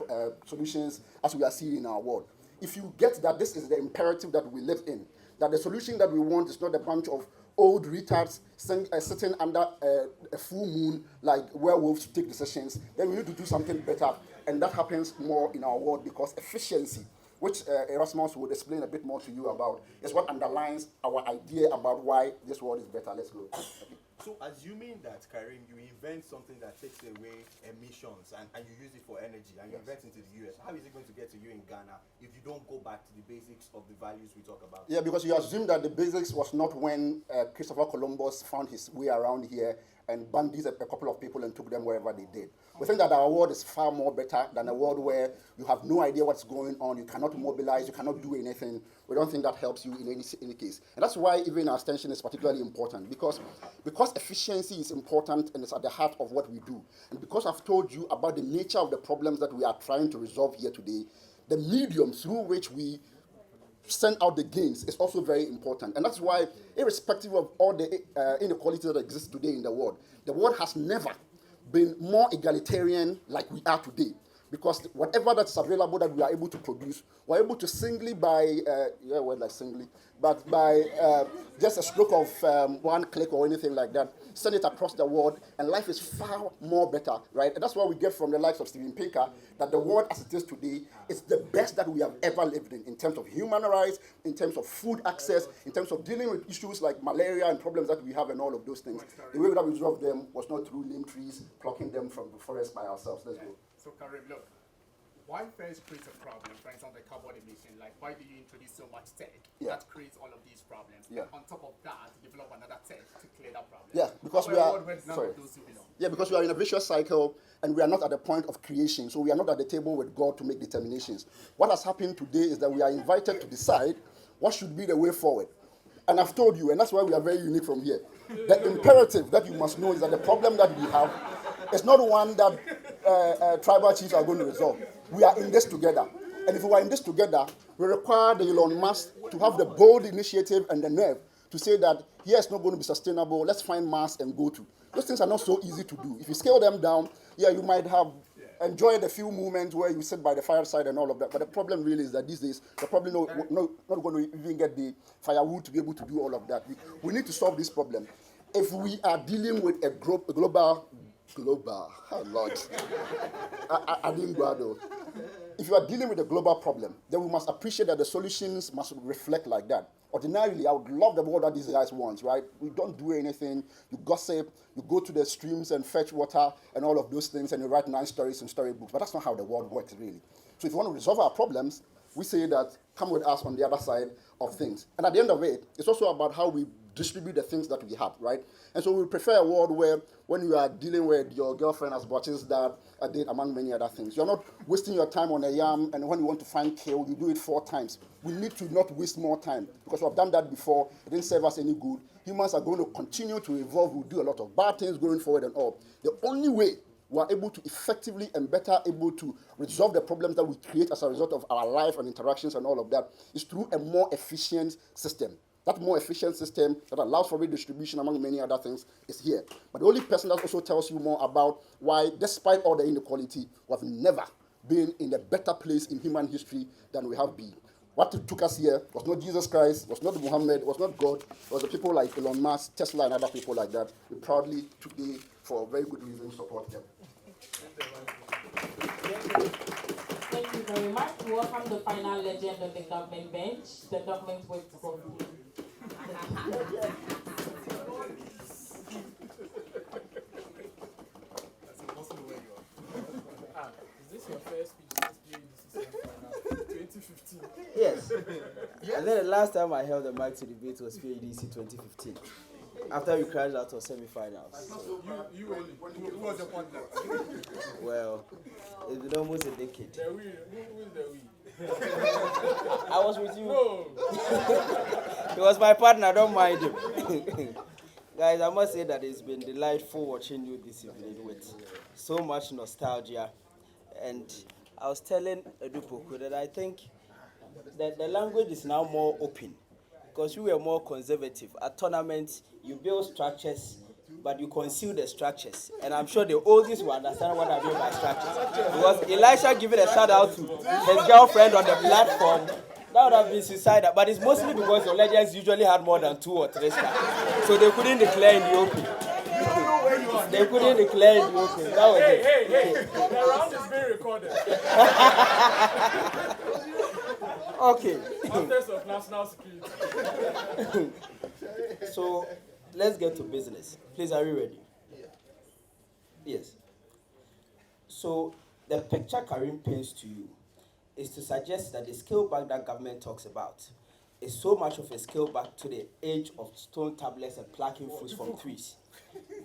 [SPEAKER 10] solutions as we are seeing in our world. If you get that this is the imperative that we live in, that the solution that we want is not a bunch of old retards sitting under a full moon like werewolves to take decisions, then we need to do something better. And that happens more in our world because efficiency, which Erasmus would explain a bit more to you about, is what underlines our idea about why this world is better. Let's go.
[SPEAKER 4] So assuming that, Karim, you invent something that takes away emissions and you use it for energy and you invent into the US, how is it going to get to you in Ghana if you don't go back to the basics of the values we talk about?
[SPEAKER 10] Yeah, because you assume that the basics was not when Christopher Columbus found his way around here and banded a couple of people and took them wherever they did. We think that our world is far more better than a world where you have no idea what's going on, you cannot mobilize, you cannot do anything. We don't think that helps you in any case. And that's why even our extension is particularly important, because efficiency is important and it's at the heart of what we do. And because I've told you about the nature of the problems that we are trying to resolve here today, the medium through which we send out the gains is also very important. And that's why, irrespective of all the inequalities that exist today in the world has never been more egalitarian like we are today. Because whatever that's available that we are able to produce, we're able to singly by, just a stroke of one click or anything like that, send it across the world, and life is far more better, right? And that's what we get from the likes of Steven Pinker, that the world as it is today is the best that we have ever lived in terms of human rights, in terms of food access, in terms of dealing with issues like malaria and problems that we have and all of those things. The way that we resolve them was not through limb trees, plucking them from the forest by ourselves. Let's go.
[SPEAKER 11] So Karim, look, why first create a problem, for example, the carbon emission? Like, why do you introduce so much tech that creates all of these problems? On top of that, develop another tech to clear that problem.
[SPEAKER 10] Yeah, because because we are in a vicious cycle and we are not at the point of creation. So we are not at the table with God to make determinations. What has happened today is that we are invited to decide what should be the way forward. And I've told you, and that's why we are very unique from here. The imperative that you must know is that the problem that we have is not one that tribal chiefs are going to resolve. We are in this together. And if we are in this together, we require the Elon Musk to have the bold initiative and the nerve to say that here is not going to be sustainable, let's find Mars and go to. Those things are not so easy to do. If you scale them down, you might have enjoyed a few moments where you sit by the fireside and all of that. But the problem really is that these days, you're probably not going to even get the firewood to be able to do all of that. We need to solve this problem. If we are dealing with a global, oh Lord, I didn't go though. If you are dealing with a global problem, then we must appreciate that the solutions must reflect like that. Ordinarily, I would love the world that these guys want, right? We don't do anything. You gossip, you go to the streams and fetch water and all of those things, and you write nice stories and storybooks. But that's not how the world works, really. So if you want to resolve our problems, we say that come with us on the other side of things. And at the end of it, it's also about how we distribute the things that we have, right? And so we prefer a world where when you are dealing with your girlfriend as butches that a date among many other things, you're not wasting your time on a yam, and when you want to find kale, you do it 4 times. We need to not waste more time because we've done that before. It didn't serve us any good. Humans are going to continue to evolve. We'll do a lot of bad things going forward and all. The only way we are able to effectively and better able to resolve the problems that we create as a result of our life and interactions and all of that is through a more efficient system. That more efficient system that allows for redistribution among many other things is here. But the only person that also tells you more about why, despite all the inequality, we have never been in a better place in human history than we have been. What took us here was not Jesus Christ, was not Muhammad, was not God, it was the people like Elon Musk, Tesla, and other people like that. We proudly today, for very good reason, support them.
[SPEAKER 5] Thank you very much. We welcome the final legend on the government bench, the government with God.
[SPEAKER 3] Is this your first speech since 2015?
[SPEAKER 7] Yes. And then the last time I held the mic to debate was PADC 2015. After we crashed out of semi-finals. So.
[SPEAKER 11] Who was your partner?
[SPEAKER 7] Well, it's been almost a decade.
[SPEAKER 3] Who is the we?
[SPEAKER 7] I was with you.
[SPEAKER 3] No.
[SPEAKER 7] He was my partner, don't mind him. Guys, I must say that it's been delightful watching you this evening with so much nostalgia. And I was telling Adu-Poku that I think that the language is now more open because we were more conservative. At tournaments, you build structures, but you conceal the structures. And I'm sure the oldies will understand what I mean by structures. Because Elisha giving a shout out to his girlfriend on the platform, that would have been suicidal. But it's mostly because your legends usually had more than 2 or 3 stars. So they couldn't declare in the open. They couldn't declare in the open. That was it.
[SPEAKER 3] Hey, the round is being recorded.
[SPEAKER 7] Okay.
[SPEAKER 3] Matters of national security.
[SPEAKER 7] So let's get to business. Please, are you ready? Yes. So the picture Karim paints to you is to suggest that the scale back that government talks about is so much of a scale back to the age of stone tablets and plucking fruits from trees.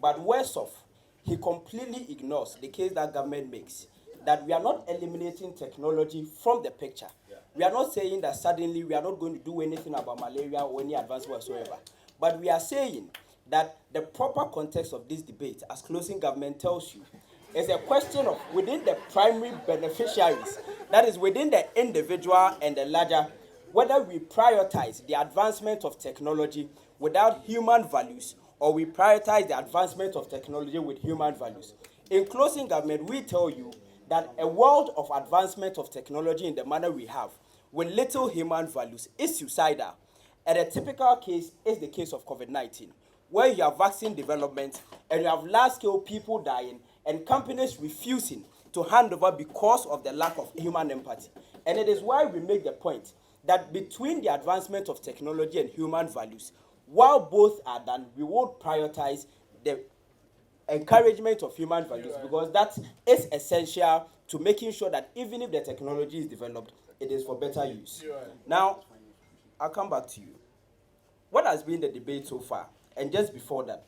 [SPEAKER 7] But worse off, he completely ignores the case that government makes that we are not eliminating technology from the picture. We are not saying that suddenly we are not going to do anything about malaria or any advancement whatsoever. But we are saying that the proper context of this debate, as closing government tells you, is a question of within the primary beneficiaries, that is within the individual and the larger, whether we prioritize the advancement of technology without human values or we prioritize the advancement of technology with human values. In closing government, we tell you that a world of advancement of technology in the manner we have with little human values is suicidal. And a typical case is the case of COVID-19, where you have vaccine development and you have large-scale people dying and companies refusing to hand over because of the lack of human empathy. And it is why we make the point that between the advancement of technology and human values, while both are done, we will prioritize the encouragement of human values because that is essential to making sure that even if the technology is developed, it is for better use. Now, I'll come back to you. What has been the debate so far? And just before that,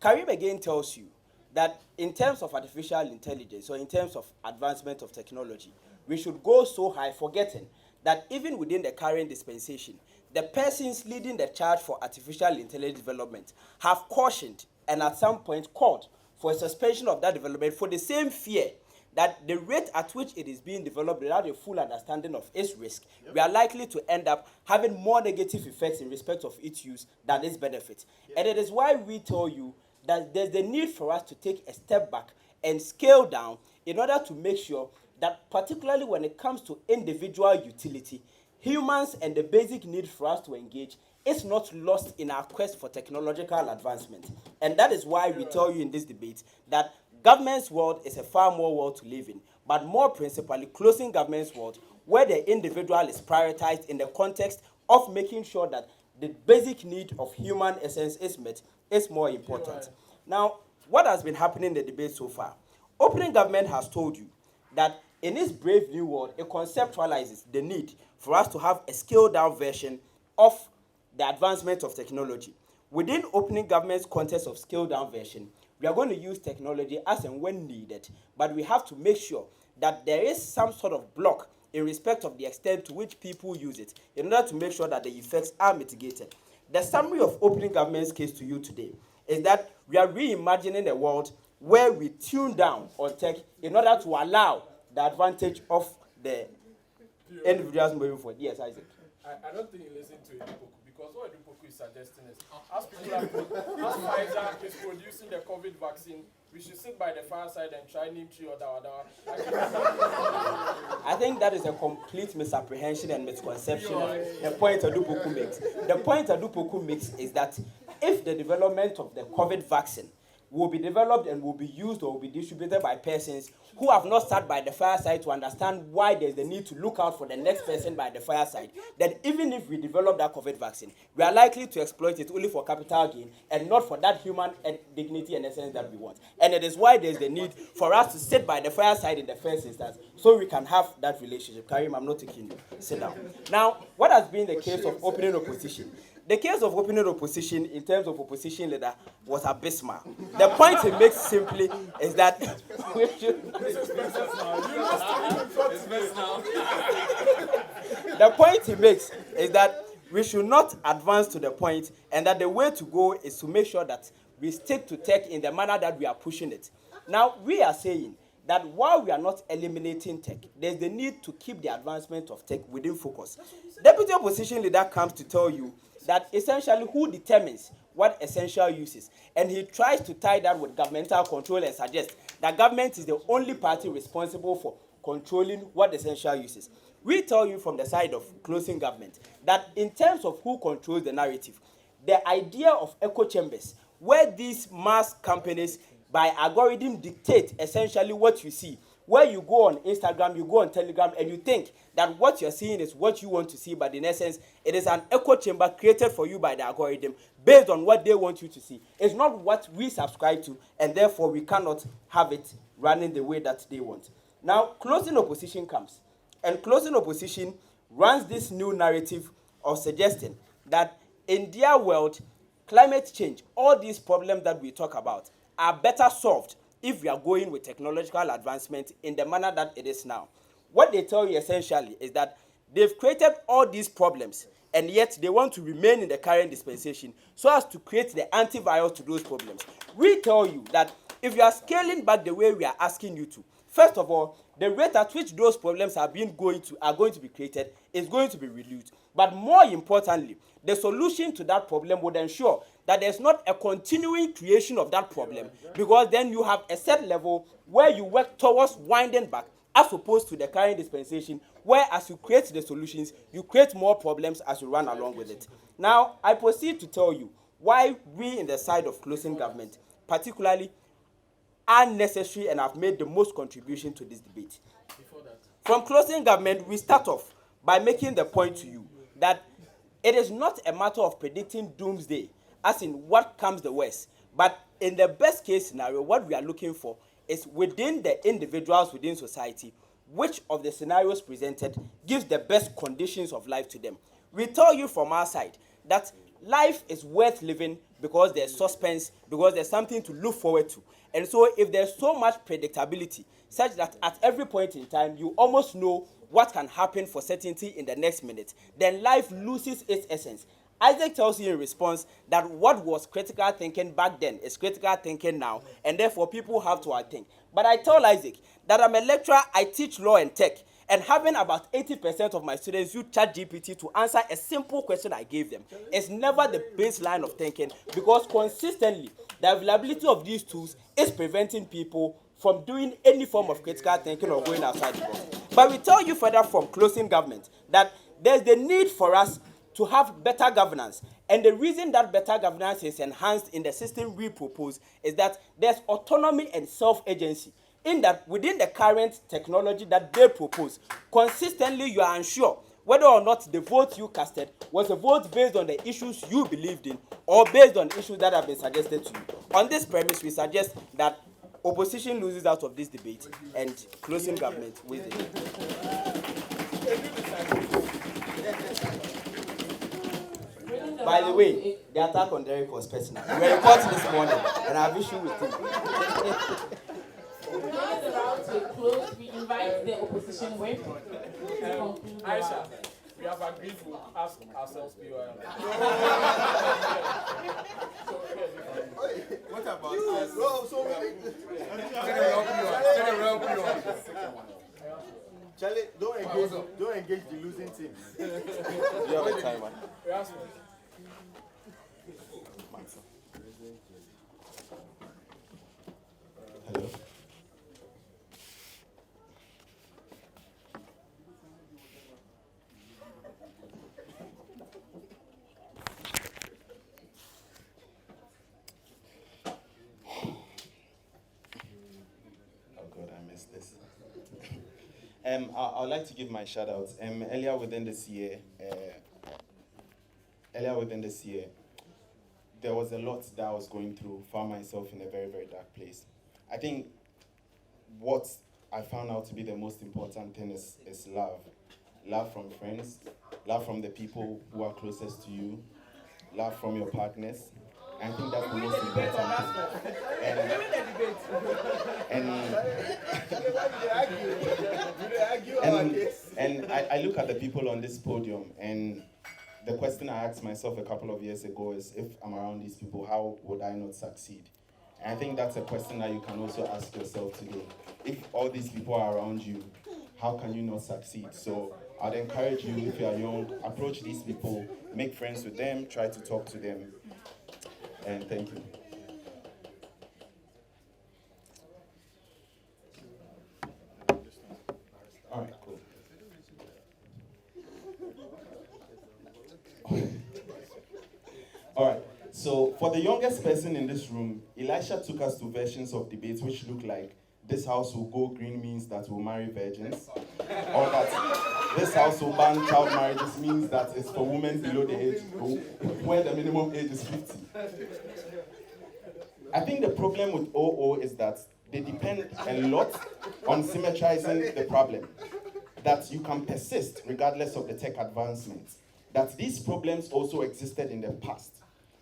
[SPEAKER 7] Karim again tells you that in terms of artificial intelligence or in terms of advancement of technology, we should go so high, forgetting that even within the current dispensation, the persons leading the charge for artificial intelligence development have cautioned and at some point called for a suspension of that development for the same fear that the rate at which it is being developed without a full understanding of its risk, we are likely to end up having more negative effects in respect of its use than its benefit. And it is why we tell you that there's the need for us to take a step back and scale down in order to make sure that particularly when it comes to individual utility, humans and the basic need for us to engage is not lost in our quest for technological advancement. And that is why we tell you in this debate that government's world is a far more world to live in, but more principally closing government's world where the individual is prioritized in the context of making sure that the basic need of human essence is met is more important. Now, what has been happening in the debate so far? Opening government has told you that in this brave new world, it conceptualizes the need for us to have a scaled-down version of the advancement of technology. Within opening government's context of scaled-down version, we are going to use technology as and when needed, but we have to make sure that there is some sort of block in respect of the extent to which people use it in order to make sure that the effects are mitigated. The summary of opening government's case to you today is that we are reimagining a world where we tune down on tech in order to allow the advantage of the individuals moving forward. Yes, Isaac.
[SPEAKER 3] I don't think you listen to Adu-Poku, because what Adu-Poku is suggesting is, as Pfizer is producing the COVID vaccine, we should sit by the fireside and try name tree or dawa.
[SPEAKER 7] I think that is a complete misapprehension and misconception of the point Adu-Poku makes. The point Adu-Poku makes is that if the development of the COVID vaccine will be developed and will be used or will be distributed by persons who have not sat by the fireside to understand why there's the need to look out for the next person by the fireside, then even if we develop that COVID vaccine, we are likely to exploit it only for capital gain and not for that human dignity and essence that we want. And it is why there's the need for us to sit by the fireside in the first instance so we can have that relationship. Karim, I'm not taking you. Sit down. Now, what has been the case of opening opposition? The case of opening opposition in terms of opposition leader was abysmal. The point he makes simply is that we should... The point he makes is that we should not advance to the point, and that the way to go is to make sure that we stick to tech in the manner that we are pushing it. Now, we are saying that while we are not eliminating tech, there's the need to keep the advancement of tech within focus. Deputy opposition leader comes to tell you that essentially who determines what essential uses, and he tries to tie that with governmental control and suggests that government is the only party responsible for controlling what essential uses. We tell you from the side of closing government that in terms of who controls the narrative, the idea of echo chambers, where these mass companies by algorithm dictate essentially what you see, where you go on Instagram, you go on Telegram, and you think that what you're seeing is what you want to see, but in essence, it is an echo chamber created for you by the algorithm based on what they want you to see. It's not what we subscribe to, and therefore we cannot have it running the way that they want. Now, closing opposition comes, and closing opposition runs this new narrative of suggesting that in their world, climate change, all these problems that we talk about, are better solved if we are going with technological advancement in the manner that it is now. What they tell you essentially is that they've created all these problems, and yet they want to remain in the current dispensation so as to create the antivirus to those problems. We tell you that if you are scaling back the way we are asking you to, first of all, the rate at which those problems are going to be created is going to be reduced. But more importantly, the solution to that problem would ensure that there's not a continuing creation of that problem, because then you have a set level where you work towards winding back, as opposed to the current dispensation, where as you create the solutions, you create more problems as you run along with it. Now, I proceed to tell you why we in the side of closing government, particularly, are necessary and have made the most contribution to this debate. From closing government, we start off by making the point to you that it is not a matter of predicting doomsday, as in what comes the worst, but in the best case scenario, what we are looking for is within the individuals within society, which of the scenarios presented gives the best conditions of life to them. We tell you from our side that life is worth living because there's suspense, because there's something to look forward to. And so if there's so much predictability, such that at every point in time, you almost know what can happen for certainty in the next minute, then life loses its essence. Isaac tells you in response that what was critical thinking back then is critical thinking now, and therefore people have to think. But I tell Isaac that I'm a lecturer, I teach law and tech, and having about 80% of my students use ChatGPT to answer a simple question I gave them is never the baseline of thinking, because consistently the availability of these tools is preventing people from doing any form of critical thinking or going outside the box. But we tell you further from closing government that there's the need for us to have better governance. And the reason that better governance is enhanced in the system we propose is that there's autonomy and self-agency, in that within the current technology that they propose, consistently you are unsure whether or not the vote you casted was a vote based on the issues you believed in or based on issues that have been suggested to you. On this premise, we suggest that Opposition loses out of this debate, and closing government wins it. By the way, the attack on Derrick was personal. We were in court this morning, and I have issue with him.
[SPEAKER 5] We're about to close. We invite the opposition whip.
[SPEAKER 1] Aisha, we have agreed to ask ourselves POM.
[SPEAKER 4] What about us? Charlie, don't engage the losing team.
[SPEAKER 6] You have a timer.
[SPEAKER 1] Erasmus.
[SPEAKER 8] Hello. Oh God, I missed this. I'd like to give my shout outs. Earlier within this year, there was a lot that I was going through, found myself in a very, very dark place. I think what I found out to be the most important thing is love. Love from friends, love from the people who are closest to you, love from your partners. I think that's the most important thing. And I look at the people on this podium, and the question I asked myself a couple of years ago is, if I'm around these people, how would I not succeed? And I think that's a question that you can also ask yourself today. If all these people are around you, how can you not succeed? So I'd encourage you, if you are young, approach these people, make friends with them, try to talk to them. And thank you. All right, cool. All right, so for the youngest person in this room, Elisha took us to versions of debates which look like this house will go green means that we'll marry virgins, or that this house will ban child marriages means that it's for women below the age, where the minimum age is 50. I think the problem with OO is that they depend a lot on symmetrizing the problem, that you can persist regardless of the tech advancements, that these problems also existed in the past.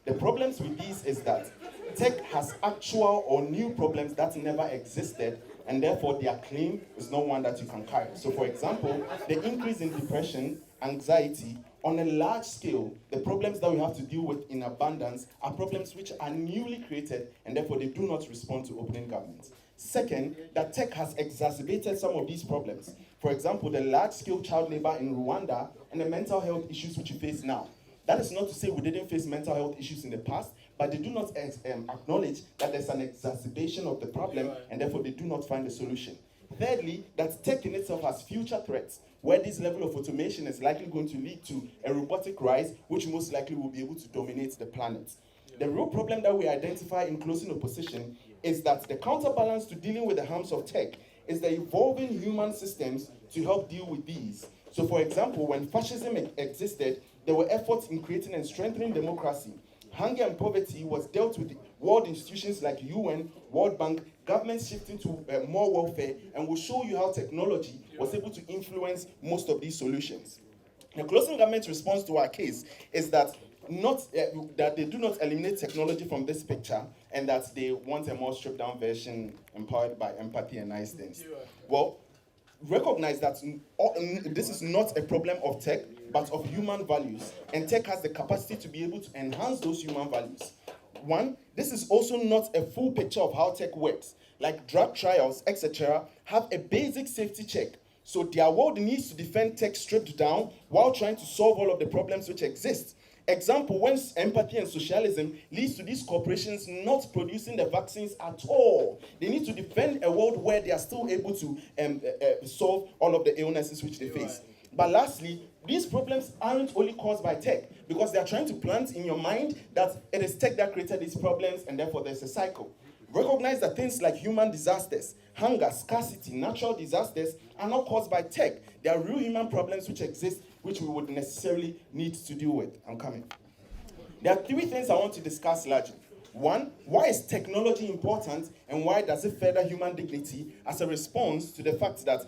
[SPEAKER 8] The problems with these is that tech has actual or new problems that never existed, and therefore their claim is not one that you can carry. So for example, the increase in depression, anxiety, on a large scale, the problems that we have to deal with in abundance are problems which are newly created, and therefore they do not respond to opening governments. Second, that tech has exacerbated some of these problems. For example, the large-scale child labor in Rwanda and the mental health issues which we face now. That is not to say we didn't face mental health issues in the past, but they do not acknowledge that there's an exacerbation of the problem, and therefore they do not find a solution. Thirdly, that tech in itself has future threats, where this level of automation is likely going to lead to a robotic rise, which most likely will be able to dominate the planet. The real problem that we identify in closing opposition is that the counterbalance to dealing with the harms of tech is the evolving human systems to help deal with these. So for example, when fascism existed, there were efforts in creating and strengthening democracy. Hunger and poverty was dealt with world institutions like UN, World Bank, governments shifting to more welfare, and will show you how technology was able to influence most of these solutions. The closing government's response to our case is that that they do not eliminate technology from this picture, and that they want a more stripped down version empowered by empathy and nice things. Well, recognize that this is not a problem of tech, but of human values, and tech has the capacity to be able to enhance those human values. One, this is also not a full picture of how tech works. Like drug trials, etc., have a basic safety check. So their world needs to defend tech stripped down while trying to solve all of the problems which exist. Example, when empathy and socialism leads to these corporations not producing the vaccines at all, they need to defend a world where they are still able to solve all of the illnesses which they face. But lastly, these problems aren't only caused by tech, because they are trying to plant in your mind that it is tech that created these problems, and therefore there's a cycle. Recognize that things like human disasters, hunger, scarcity, natural disasters are not caused by tech. They are real human problems which exist, which we would necessarily need to deal with. I'm coming. There are three things I want to discuss largely.
[SPEAKER 12] One, why is technology important and why does it further human dignity as a response to the fact that,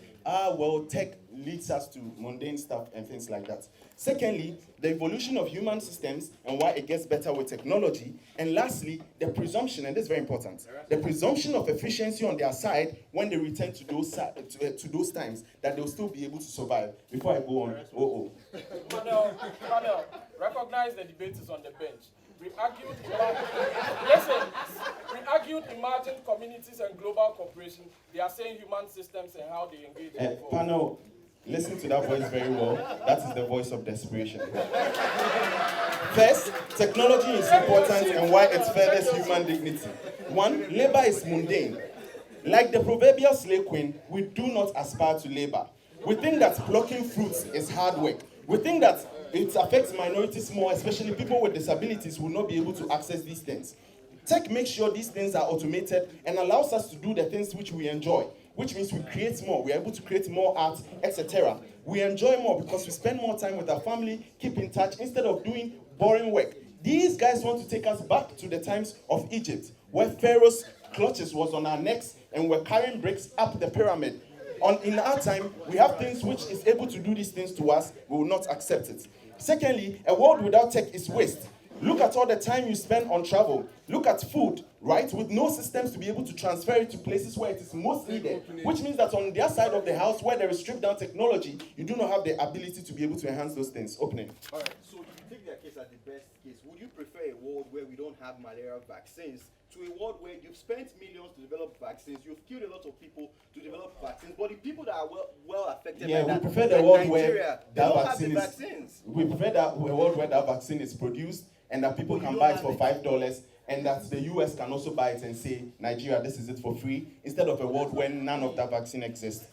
[SPEAKER 12] tech leads us to mundane stuff and things like that. Secondly, the evolution of human systems and why it gets better with technology. And lastly, the presumption, and this is very important, the presumption of efficiency on their side when they return to those times, that they'll still be able to survive. Before I go on,
[SPEAKER 3] Panel, recognize the debate is on the bench. We argued emerging communities and global cooperation. They are saying human systems and how they engage.
[SPEAKER 12] Panel, listen to that voice very well. That is the voice of desperation. First, technology is important and why it furthers human dignity. One, labor is mundane. Like the proverbial slave queen, we do not aspire to labor. We think that plucking fruits is hard work. We think that it affects minorities more, especially people with disabilities will not be able to access these things. Tech makes sure these things are automated and allows us to do the things which we enjoy, which means we create more, we are able to create more art, etc. We enjoy more because we spend more time with our family, keep in touch, instead of doing boring work. These guys want to take us back to the times of Egypt, where Pharaoh's clutches was on our necks and we're carrying bricks up the pyramid. In our time, we have things which is able to do these things to us, we will not accept it. Secondly, a world without tech is waste. Look at all the time you spend on travel. Look at food, right? With no systems to be able to transfer it to places where it is most needed, which means that on their side of the house, where there is stripped down technology, you do not have the ability to be able to enhance those things. Opening.
[SPEAKER 4] All right, so if you take their case as the best case, would you prefer a world where we don't have malaria vaccines to a world where you've spent millions to develop vaccines, you've killed a lot of people to develop vaccines, but the people that are well affected by that,
[SPEAKER 12] we prefer the world
[SPEAKER 4] Nigeria,
[SPEAKER 12] where
[SPEAKER 4] they don't
[SPEAKER 12] that
[SPEAKER 4] have the
[SPEAKER 12] vaccine
[SPEAKER 4] vaccines.
[SPEAKER 12] we prefer that a world where that vaccine is produced and that people can buy it for $5 and that the US can also buy it and say, Nigeria, this is it for free, instead of a world where none of that vaccine exists.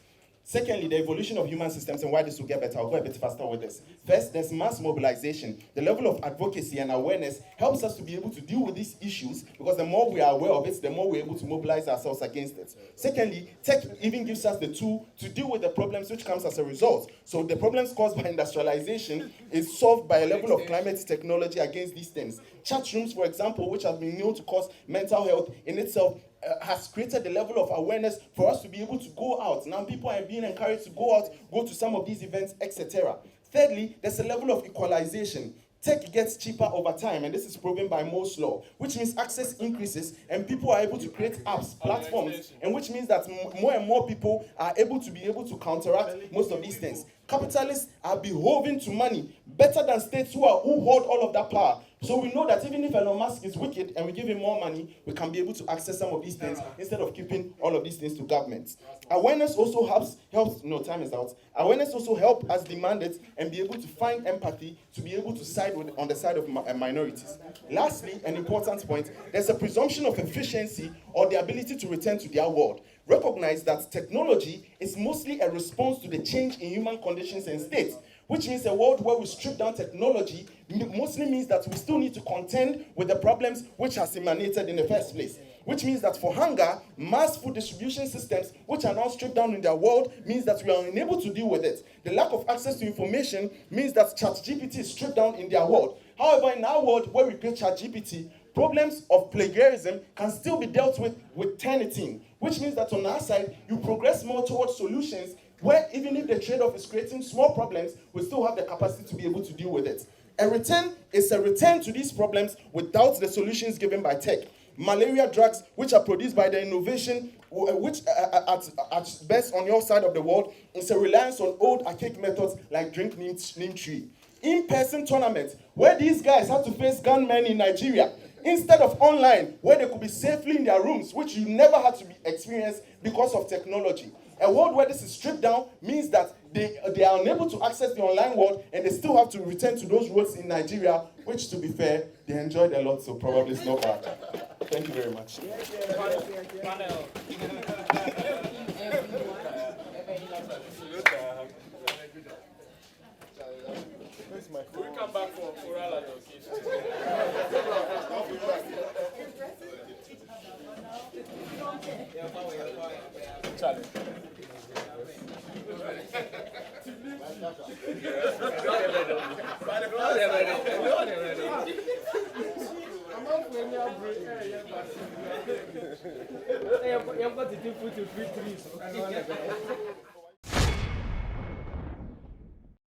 [SPEAKER 12] Secondly, the evolution of human systems and why this will get better. I'll go a bit faster with this. First, there's mass mobilization. The level of advocacy and awareness helps us to be able to deal with these issues because the more we are aware of it, the more we're able to mobilize ourselves against it. Secondly, tech even gives us the tool to deal with the problems which comes as a result. So the problems caused by industrialization is solved by a level of climate technology against these things. Chat rooms, for example, which have been known to cause mental health in itself, has created the level of awareness for us to be able to go out. Now people are being encouraged to go out, go to some of these events, etc. Thirdly, there's a level of equalization. Tech gets cheaper over time, and this is proven by Moore's law, which means access increases and people are able to create apps, platforms, and which means that more and more people are able to counteract most of these things. Capitalists are beholden to money better than states who hold all of that power. So we know that even if Elon Musk is wicked and we give him more money, we can be able to access some of these things instead of keeping all of these things to governments. Awareness also time is out. Awareness also helps us demand it and be able to find empathy to be able to side on the side of minorities. Lastly, an important point, there's a presumption of efficiency or the ability to return to their world. Recognize that technology is mostly a response to the change in human conditions and states, which means a world where we strip down technology mostly means that we still need to contend with the problems which has emanated in the first place. Which means that for hunger, mass food distribution systems, which are now stripped down in their world, means that we are unable to deal with it. The lack of access to information means that ChatGPT is stripped down in their world. However, in our world where we create ChatGPT, problems of plagiarism can still be dealt with Turnitin, which means that on our side, you progress more towards solutions where even if the trade-off is creating small problems, we still have the capacity to be able to deal with it. A return is a return to these problems without the solutions given by tech. Malaria drugs, which are produced by the innovation, which at best on your side of the world, is a reliance on old archaic methods like drink neem tree. In-person tournaments, where these guys have to face gunmen in Nigeria, instead of online, where they could be safely in their rooms, which you never had to experience because of technology. A world where this is stripped down means that they are unable to access the online world and they still have to return to those roads in Nigeria, which, to be fair, they enjoyed a lot, so probably it's not bad. Thank you very much.
[SPEAKER 3] Will we come back for oral allocation? Challenge.
[SPEAKER 13] You've got to do 2 to 3 trees.